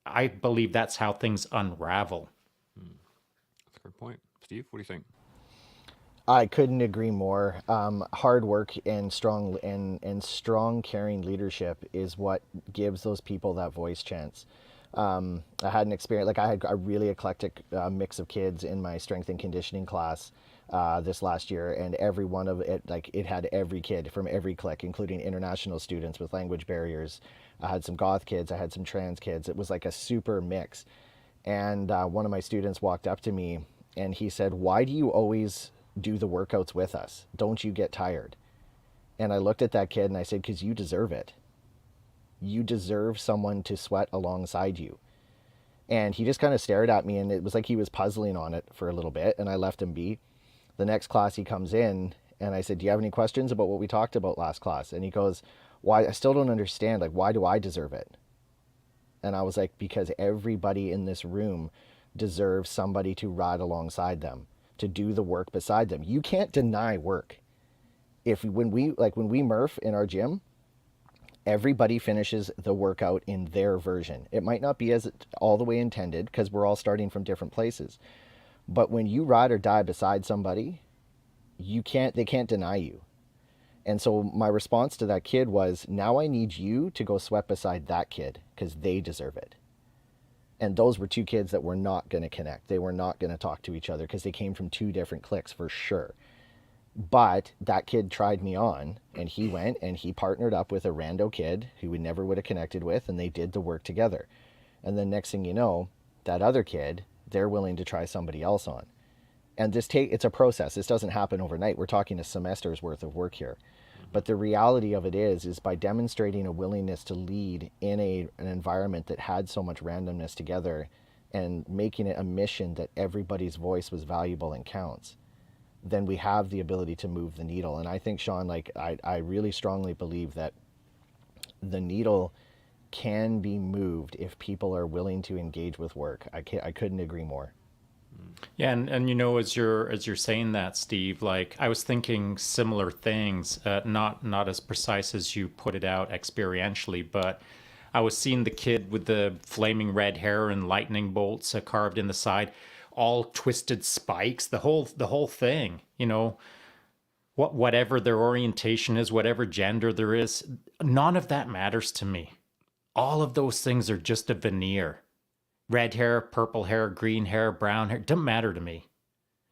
I believe that's how things unravel. That's a good point. Steve, what do you think? I couldn't agree more. Hard work and strong, caring leadership is what gives those people that voice chance. I had an experience, like I had a really eclectic mix of kids in my strength and conditioning class this last year, and every one of it, like it had every kid from every clique, including international students with language barriers. I had some goth kids, I had some trans kids. It was like a super mix. And one of my students walked up to me and he said, "Why do you always do the workouts with us? Don't you get tired?" And I looked at that kid and I said, "Because you deserve it. You deserve someone to sweat alongside you." And he just kind of stared at me, and it was like he was puzzling on it for a little bit, and I left him be. The next class he comes in and I said, "Do you have any questions about what we talked about last class?" And he goes, "Why? I still don't understand. Like, why do I deserve it?" And I was like, "Because everybody in this room deserves somebody to ride alongside them, to do the work beside them. You can't deny work. When we Murph in our gym, everybody finishes the workout in their version. It might not be as all the way intended because we're all starting from different places. But when you ride or die beside somebody, they can't deny you." And so my response to that kid was, "Now I need you to go sweat beside that kid because they deserve it." And those were two kids that were not going to connect. They were not going to talk to each other because they came from two different cliques for sure. But that kid tried me on, and he went and he partnered up with a rando kid who we never would have connected with, and they did the work together. And then next thing you know, that other kid, they're willing to try somebody else on. And it's a process. This doesn't happen overnight. We're talking a semester's worth of work here. But the reality of it is by demonstrating a willingness to lead in an environment that had so much randomness together and making it a mission that everybody's voice was valuable and counts, then we have the ability to move the needle. And I think, Sean, like I really strongly believe that the needle can be moved if people are willing to engage with work. I couldn't agree more. Yeah, and you know, as you're saying that, Steve, like I was thinking similar things, not as precise as you put it out experientially, but I was seeing the kid with the flaming red hair and lightning bolts carved in the side, all twisted spikes, the whole thing, you know, whatever their orientation is, whatever gender there is, none of that matters to me. All of those things are just a veneer. Red hair, purple hair, green hair, brown hair, doesn't matter to me.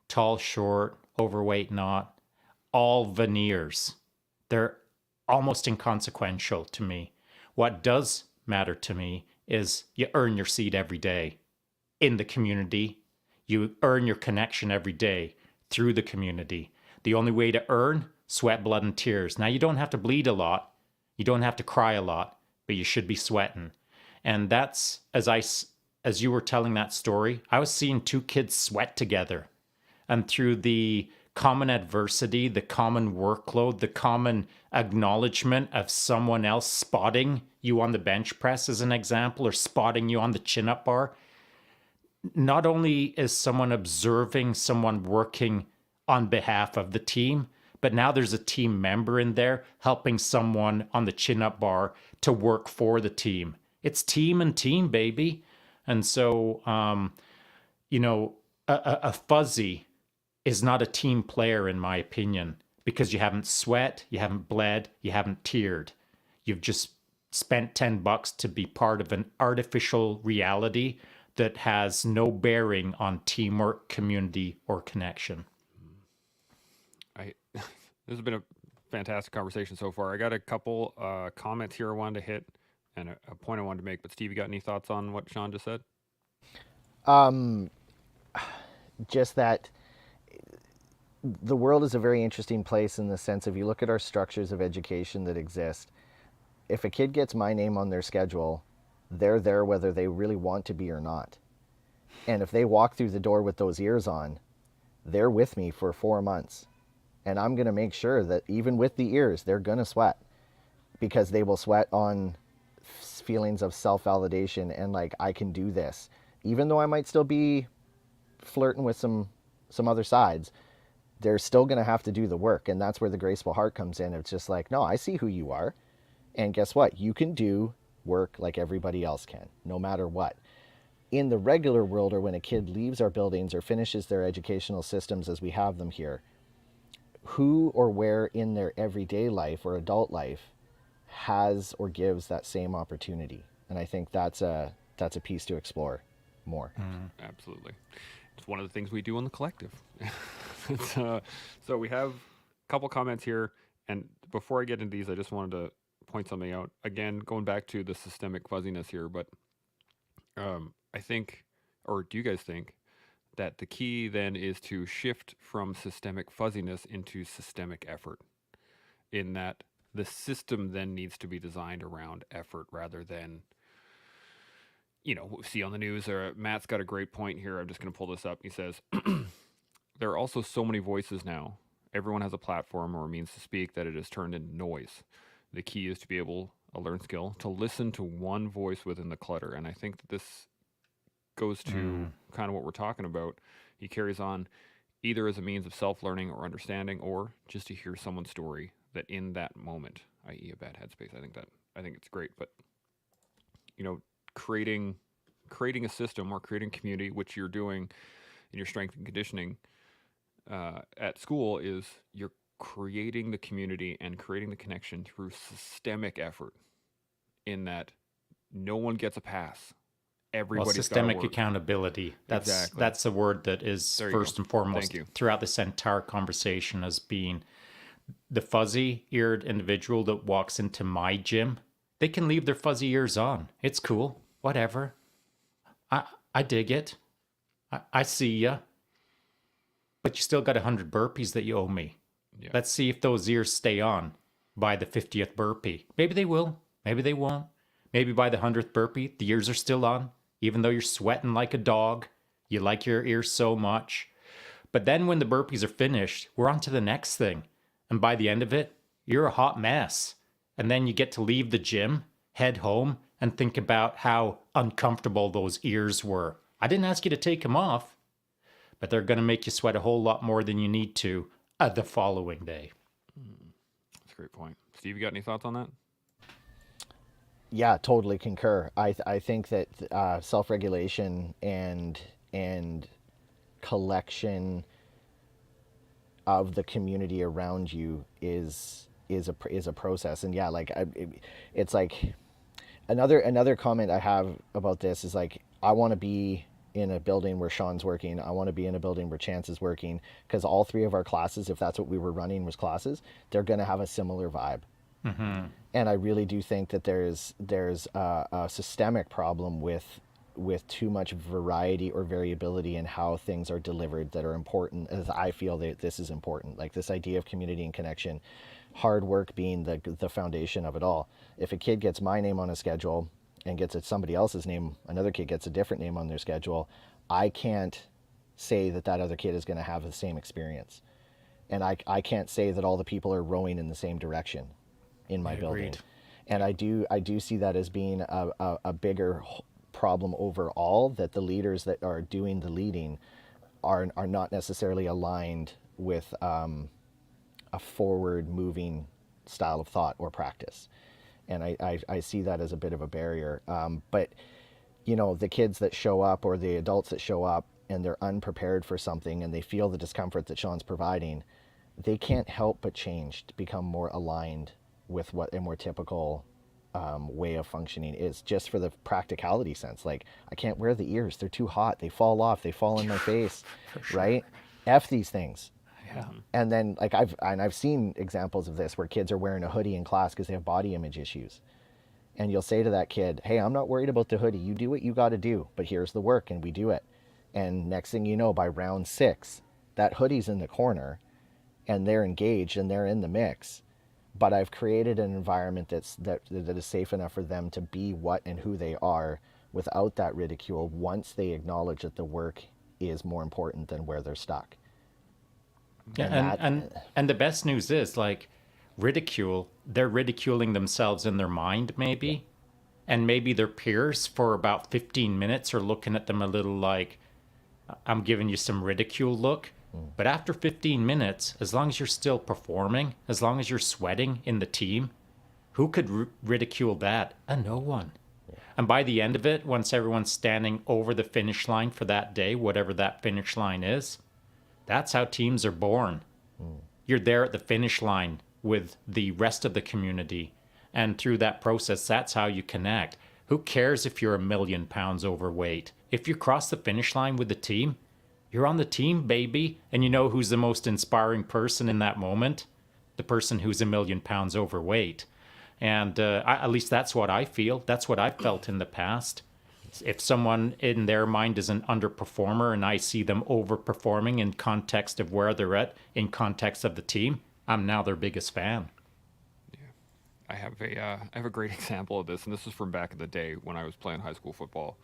Tall, short, overweight, not. All veneers. They're almost inconsequential to me. What does matter to me is you earn your seat every day in the community. You earn your connection every day through the community. The only way to earn, sweat, blood, and tears. Now, you don't have to bleed a lot. You don't have to cry a lot, but you should be sweating. And that's, as you were telling that story, I was seeing two kids sweat together. And through the common adversity, the common workload, the common acknowledgement of someone else spotting you on the bench press as an example, or spotting you on the chin-up bar, not only is someone observing someone working on behalf of the team, but now there's a team member in there helping someone on the chin-up bar to work for the team. It's team and team, baby. And so, you know, a fuzzy is not a team player, in my opinion, because you haven't sweat, you haven't bled, you haven't teared. You've just spent $10 to be part of an artificial reality that has no bearing on teamwork, community, or connection. This has been a fantastic conversation so far. I got a couple comments here I wanted to hit and a point I wanted to make. But Steve, you got any thoughts on what Sean just said? Just that the world is a very interesting place in the sense if you look at our structures of education that exist, if a kid gets my name on their schedule, they're there whether they really want to be or not. And if they walk through the door with those ears on, they're with me for 4 months. And I'm going to make sure that even with the ears, they're going to sweat, because they will sweat on feelings of self-validation and like, I can do this. Even though I might still be flirting with some other sides, they're still going to have to do the work. And that's where the graceful heart comes in. It's just like, no, I see who you are. And guess what? You can do work like everybody else can, no matter what. In the regular world, or when a kid leaves our buildings or finishes their educational systems as we have them here, who or where in their everyday life or adult life has or gives that same opportunity? And I think that's a piece to explore more. Absolutely. It's one of the things we do in the collective. So we have a couple comments here. And before I get into these, I just wanted to point something out. Again, going back to the systemic fuzziness here, but I think, or do you guys think, that the key then is to shift from systemic fuzziness into systemic effort, in that the system then needs to be designed around effort rather than, see on the news, Matt's got a great point here. I'm just going to pull this up. He says, there are also so many voices now. Everyone has a platform or a means to speak that it has turned into noise. The key is to be able, a learned skill, to listen to one voice within the clutter. And I think that this goes to kind of what we're talking about. He carries on either as a means of self-learning or understanding, or just to hear someone's story that in that moment, i.e. a bad headspace. I think it's great, but creating a system or creating community, which you're doing in your strength and conditioning at school, is you're creating the community and creating the connection through systemic effort, in that no one gets a pass. Everybody's systemic accountability. That's a word that is first and foremost throughout this entire conversation as being the fuzzy-eared individual that walks into my gym. They can leave their fuzzy ears on. It's cool. Whatever. I dig it. I see ya. But you still got 100 burpees that you owe me. Yeah. Let's see if those ears stay on by the 50th burpee. Maybe they will. Maybe they won't. Maybe by the 100th burpee, the ears are still on. Even though you're sweating like a dog, you like your ears so much. But then when the burpees are finished, we're on to the next thing. And by the end of it, you're a hot mess. And then you get to leave the gym, head home, and think about how uncomfortable those ears were. I didn't ask you to take them off, but they're going to make you sweat a whole lot more than you need to the following day. That's a great point. Steve, you got any thoughts on that? Yeah, totally concur. I think that self-regulation and collection of the community around you is a process. And yeah, like it's like another comment I have about this is like, I want to be in a building where Sean's working. I want to be in a building where Chance is working, because all three of our classes, if that's what we were running was classes, they're going to have a similar vibe. Mm-hmm. And I really do think that there's a systemic problem with too much variety or variability in how things are delivered that are important, as I feel that this is important. Like this idea of community and connection, hard work being the foundation of it all. If a kid gets my name on a schedule and gets somebody else's name, another kid gets a different name on their schedule, I can't say that other kid is going to have the same experience. And I can't say that all the people are rowing in the same direction in my building. And I do see that as being a bigger problem overall, that the leaders that are doing the leading are not necessarily aligned with a forward moving style of thought or practice. And I see that as a bit of a barrier. But the kids that show up, or the adults that show up and they're unprepared for something and they feel the discomfort that Sean's providing, they can't help but change to become more aligned with what a more typical way of functioning. It's just for the practicality sense. Like, I can't wear the ears; they're too hot. They fall off. They fall in my face. sure. Right? F these things. Yeah. And then, like, I've seen examples of this where kids are wearing a hoodie in class because they have body image issues. And you'll say to that kid, "Hey, I'm not worried about the hoodie. You do what you got to do, but here's the work," and we do it. And next thing you know, by round 6, that hoodie's in the corner, and they're engaged and they're in the mix. But I've created an environment that is safe enough for them to be what and who they are without that ridicule, once they acknowledge that the work is more important than where they're stuck. Yeah, and the best news is, like, ridicule, they're ridiculing themselves in their mind, maybe, and maybe their peers for about 15 minutes are looking at them a little like, I'm giving you some ridicule look. But after 15 minutes, as long as you're still performing, as long as you're sweating in the team, who could ridicule that? No one. And by the end of it, once everyone's standing over the finish line for that day, whatever that finish line is, that's how teams are born. You're there at the finish line with the rest of the community. And through that process, that's how you connect. Who cares if you're 1,000,000 pounds overweight? If you cross the finish line with the team, you're on the team, baby. And you know who's the most inspiring person in that moment? The person who's 1,000,000 pounds overweight. And at least that's what I feel. That's what I've felt in the past. If someone in their mind is an underperformer and I see them overperforming in context of where they're at, in context of the team, I'm now their biggest fan. I have a great example of this, and this is from back in the day when I was playing high school football.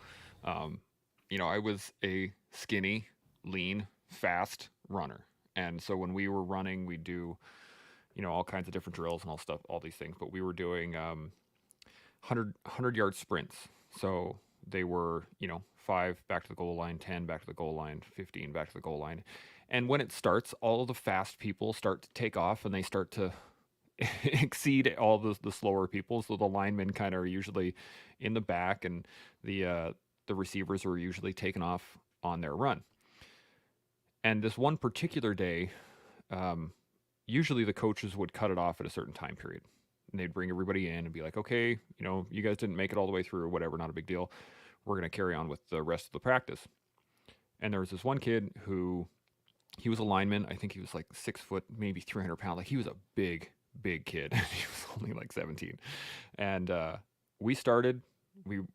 I was a skinny, lean, fast runner, and so when we were running, we do, all kinds of different drills and all these things. But we were doing 100-yard sprints. So they were, 5 back to the goal line, 10 back to the goal line, 15 back to the goal line, and when it starts, all of the fast people start to take off, and they start to exceed all the slower people. So the linemen kind of are usually in the back, and the receivers are usually taken off on their run. And this one particular day, usually the coaches would cut it off at a certain time period, and they'd bring everybody in and be like, "Okay, you guys didn't make it all the way through, or whatever, not a big deal. We're going to carry on with the rest of the practice." And there was this one kid who, he was a lineman. I think he was like 6 foot, maybe 300 pounds. Like, he was a big kid. He was only like 17. And we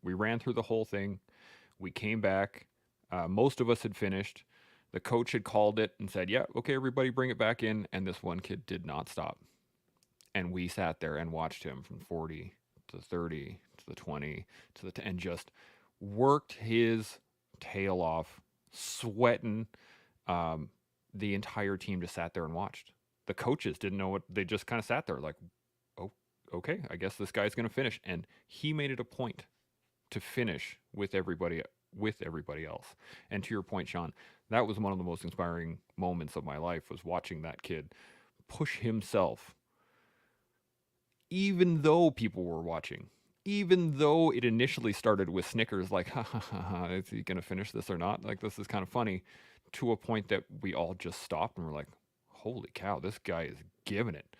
ran through the whole thing. We came back. Most of us had finished. The coach had called it and said, "Yeah, okay, everybody bring it back in." And this one kid did not stop. And we sat there and watched him from 40 to 30 to the 20 to the 10, and just worked his tail off, sweating. The entire team just sat there and watched. The coaches didn't know what, they just kind of sat there like, "Oh, okay, I guess this guy's going to finish." And he made it a point to finish with everybody else. And to your point, Sean, that was one of the most inspiring moments of my life, was watching that kid push himself, even though people were watching, even though it initially started with snickers, like, "Ha ha ha ha, is he going to finish this or not? Like, this is kind of funny," to a point that we all just stopped and were like, "Holy cow, this guy is giving it."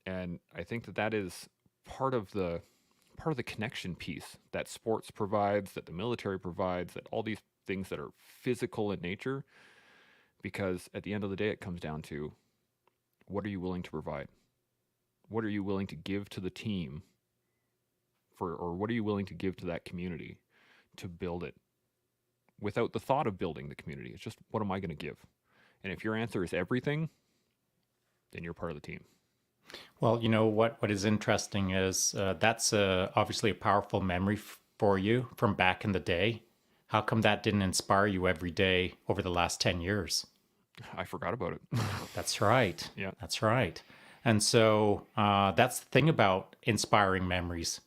And I think that is part of the connection piece that sports provides, that the military provides, that all these things that are physical in nature, because at the end of the day, it comes down to, what are you willing to provide? What are you willing to give to the team or what are you willing to give to that community to build it, without the thought of building the community? It's just, what am I going to give? And if your answer is everything, then you're part of the team. Well, what is interesting is that's obviously a powerful memory for you from back in the day. How come that didn't inspire you every day over the last 10 years? I forgot about it. That's right. Yeah. That's right. And so that's the thing about inspiring memories.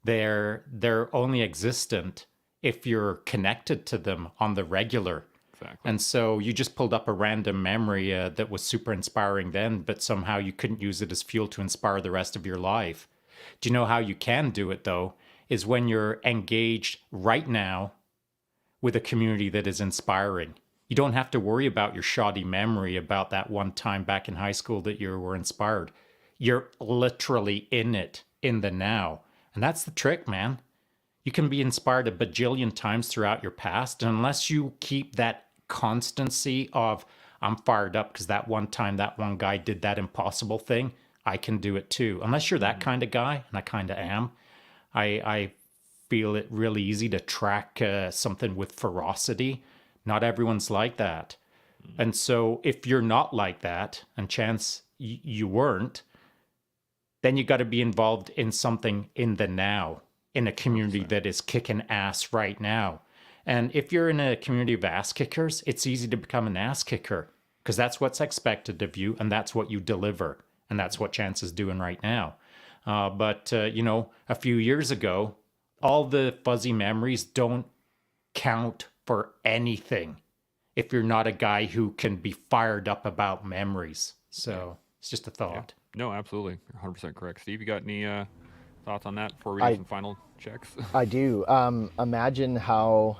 They're only existent if you're connected to them on the regular. Exactly. And so you just pulled up a random memory that was super inspiring then, but somehow you couldn't use it as fuel to inspire the rest of your life. Do you know how you can do it, though? Is when you're engaged right now with a community that is inspiring. You don't have to worry about your shoddy memory about that one time back in high school that you were inspired. You're literally in it, in the now. And that's the trick, man. You can be inspired a bajillion times throughout your past, and unless you keep that constancy of, I'm fired up because that one time that one guy did that impossible thing, I can do it too. Unless you're that kind of guy, and I kind of am, I feel it really easy to track something with ferocity. Not everyone's like that. And so if you're not like that, and chance you weren't, then you got to be involved in something in the now, in a community 100%. that is kicking ass right now. And if you're in a community of ass kickers, it's easy to become an ass kicker because that's what's expected of you and that's what you deliver. And that's what Chance is doing right now. But a few years ago, all the fuzzy memories don't count for anything if you're not a guy who can be fired up about memories. So it's just a thought. No, absolutely. You're 100% correct. Steve, you got any thoughts on that before we do I- some final checks? I do. Imagine how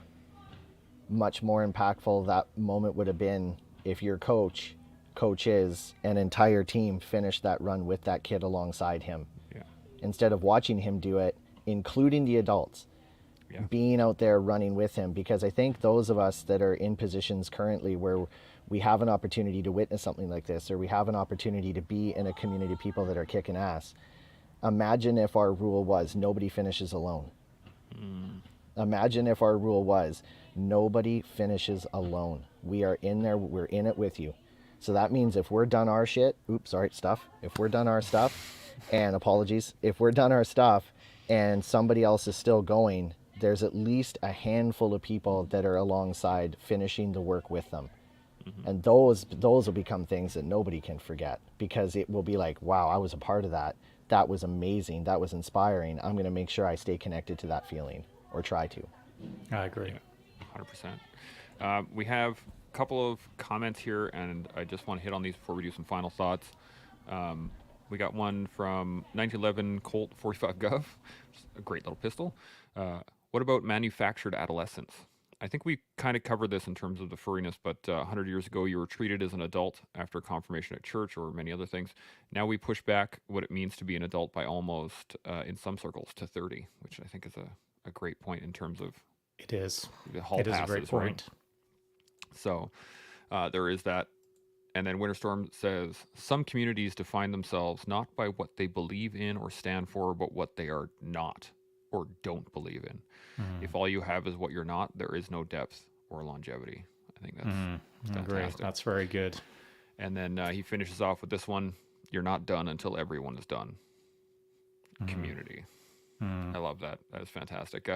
much more impactful that moment would have been if your coaches, an entire team finished that run with that kid alongside him. Yeah. Instead of watching him do it, including the adults, Yeah. being out there running with him. Because I think those of us that are in positions currently where we have an opportunity to witness something like this, or we have an opportunity to be in a community of people that are kicking ass, imagine if our rule was nobody finishes alone. Imagine if our rule was nobody finishes alone. We are in there, we're in it with you. So that means if we're done our shit, if we're done our stuff, and apologies, if we're done our stuff and somebody else is still going, there's at least a handful of people that are alongside finishing the work with them. And those will become things that nobody can forget, because it will be like, wow, I was a part of that. That was amazing. That was inspiring. I'm going to make sure I stay connected to that feeling, or try to. I agree. 100%. We have a couple of comments here, and I just want to hit on these before we do some final thoughts. We got one from 1911 Colt 45 Gov, a great little pistol. What about manufactured adolescence? I think we kind of covered this in terms of the furriness, but 100 years ago, you were treated as an adult after confirmation at church or many other things. Now we push back what it means to be an adult by almost, in some circles, to 30, which I think is a great point in terms of It is. the hall It is a passes, great right? point. So there is that. And then Winterstorm says, some communities define themselves not by what they believe in or stand for, but what they are not or don't believe in. If all you have is what you're not, there is no depth or longevity. I think that's Agree. fantastic. That's very good. And then he finishes off with this one: you're not done until everyone is done. Community. I love that. That is fantastic.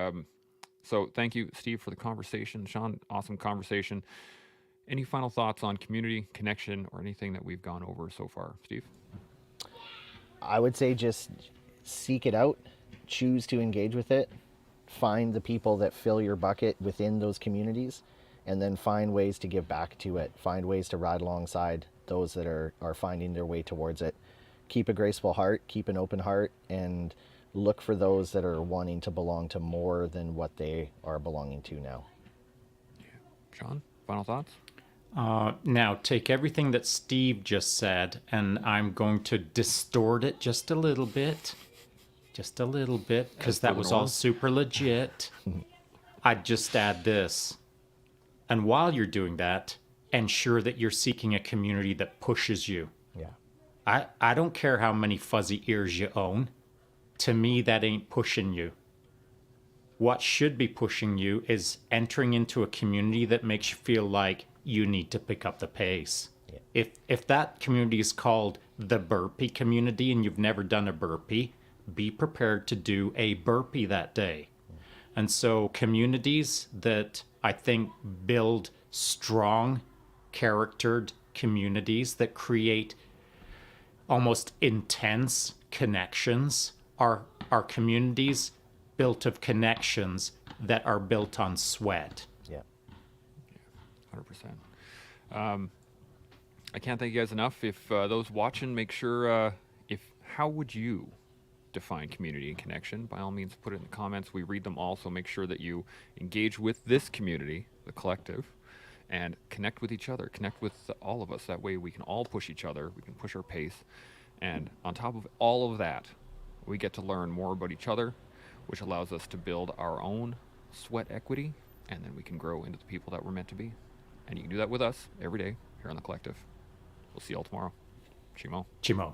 So thank you, Steve, for the conversation. Sean, awesome conversation. Any final thoughts on community, connection, or anything that we've gone over so far, Steve? I would say just seek it out, choose to engage with it, find the people that fill your bucket within those communities, and then find ways to give back to it. Find ways to ride alongside those that are finding their way towards it. Keep a graceful heart, keep an open heart, and look for those that are wanting to belong to more than what they are belonging to now. Sean, final thoughts? Now, take everything that Steve just said, and I'm going to distort it just a little bit. Just a little bit, because that was all super legit. I'd just add this. And while you're doing that, ensure that you're seeking a community that pushes you. Yeah. I don't care how many fuzzy ears you own. To me, that ain't pushing you. What should be pushing you is entering into a community that makes you feel like you need to pick up the pace. Yeah. If that community is called the burpee community and you've never done a burpee, be prepared to do a burpee that day. And so communities that I think build strong, charactered communities that create almost intense connections are communities built of connections that are built on sweat. Yeah. 100%. I can't thank you guys enough. If those watching, make sure, how would you define community and connection? By all means, put it in the comments. We read them all, so make sure that you engage with this community, the collective, and connect with each other. Connect with all of us. That way we can all push each other. We can push our pace. And on top of all of that, we get to learn more about each other which allows us to build our own sweat equity, and then we can grow into the people that we're meant to be. And you can do that with us every day here on The Collective. We'll see you all tomorrow. Chimo. Chimo.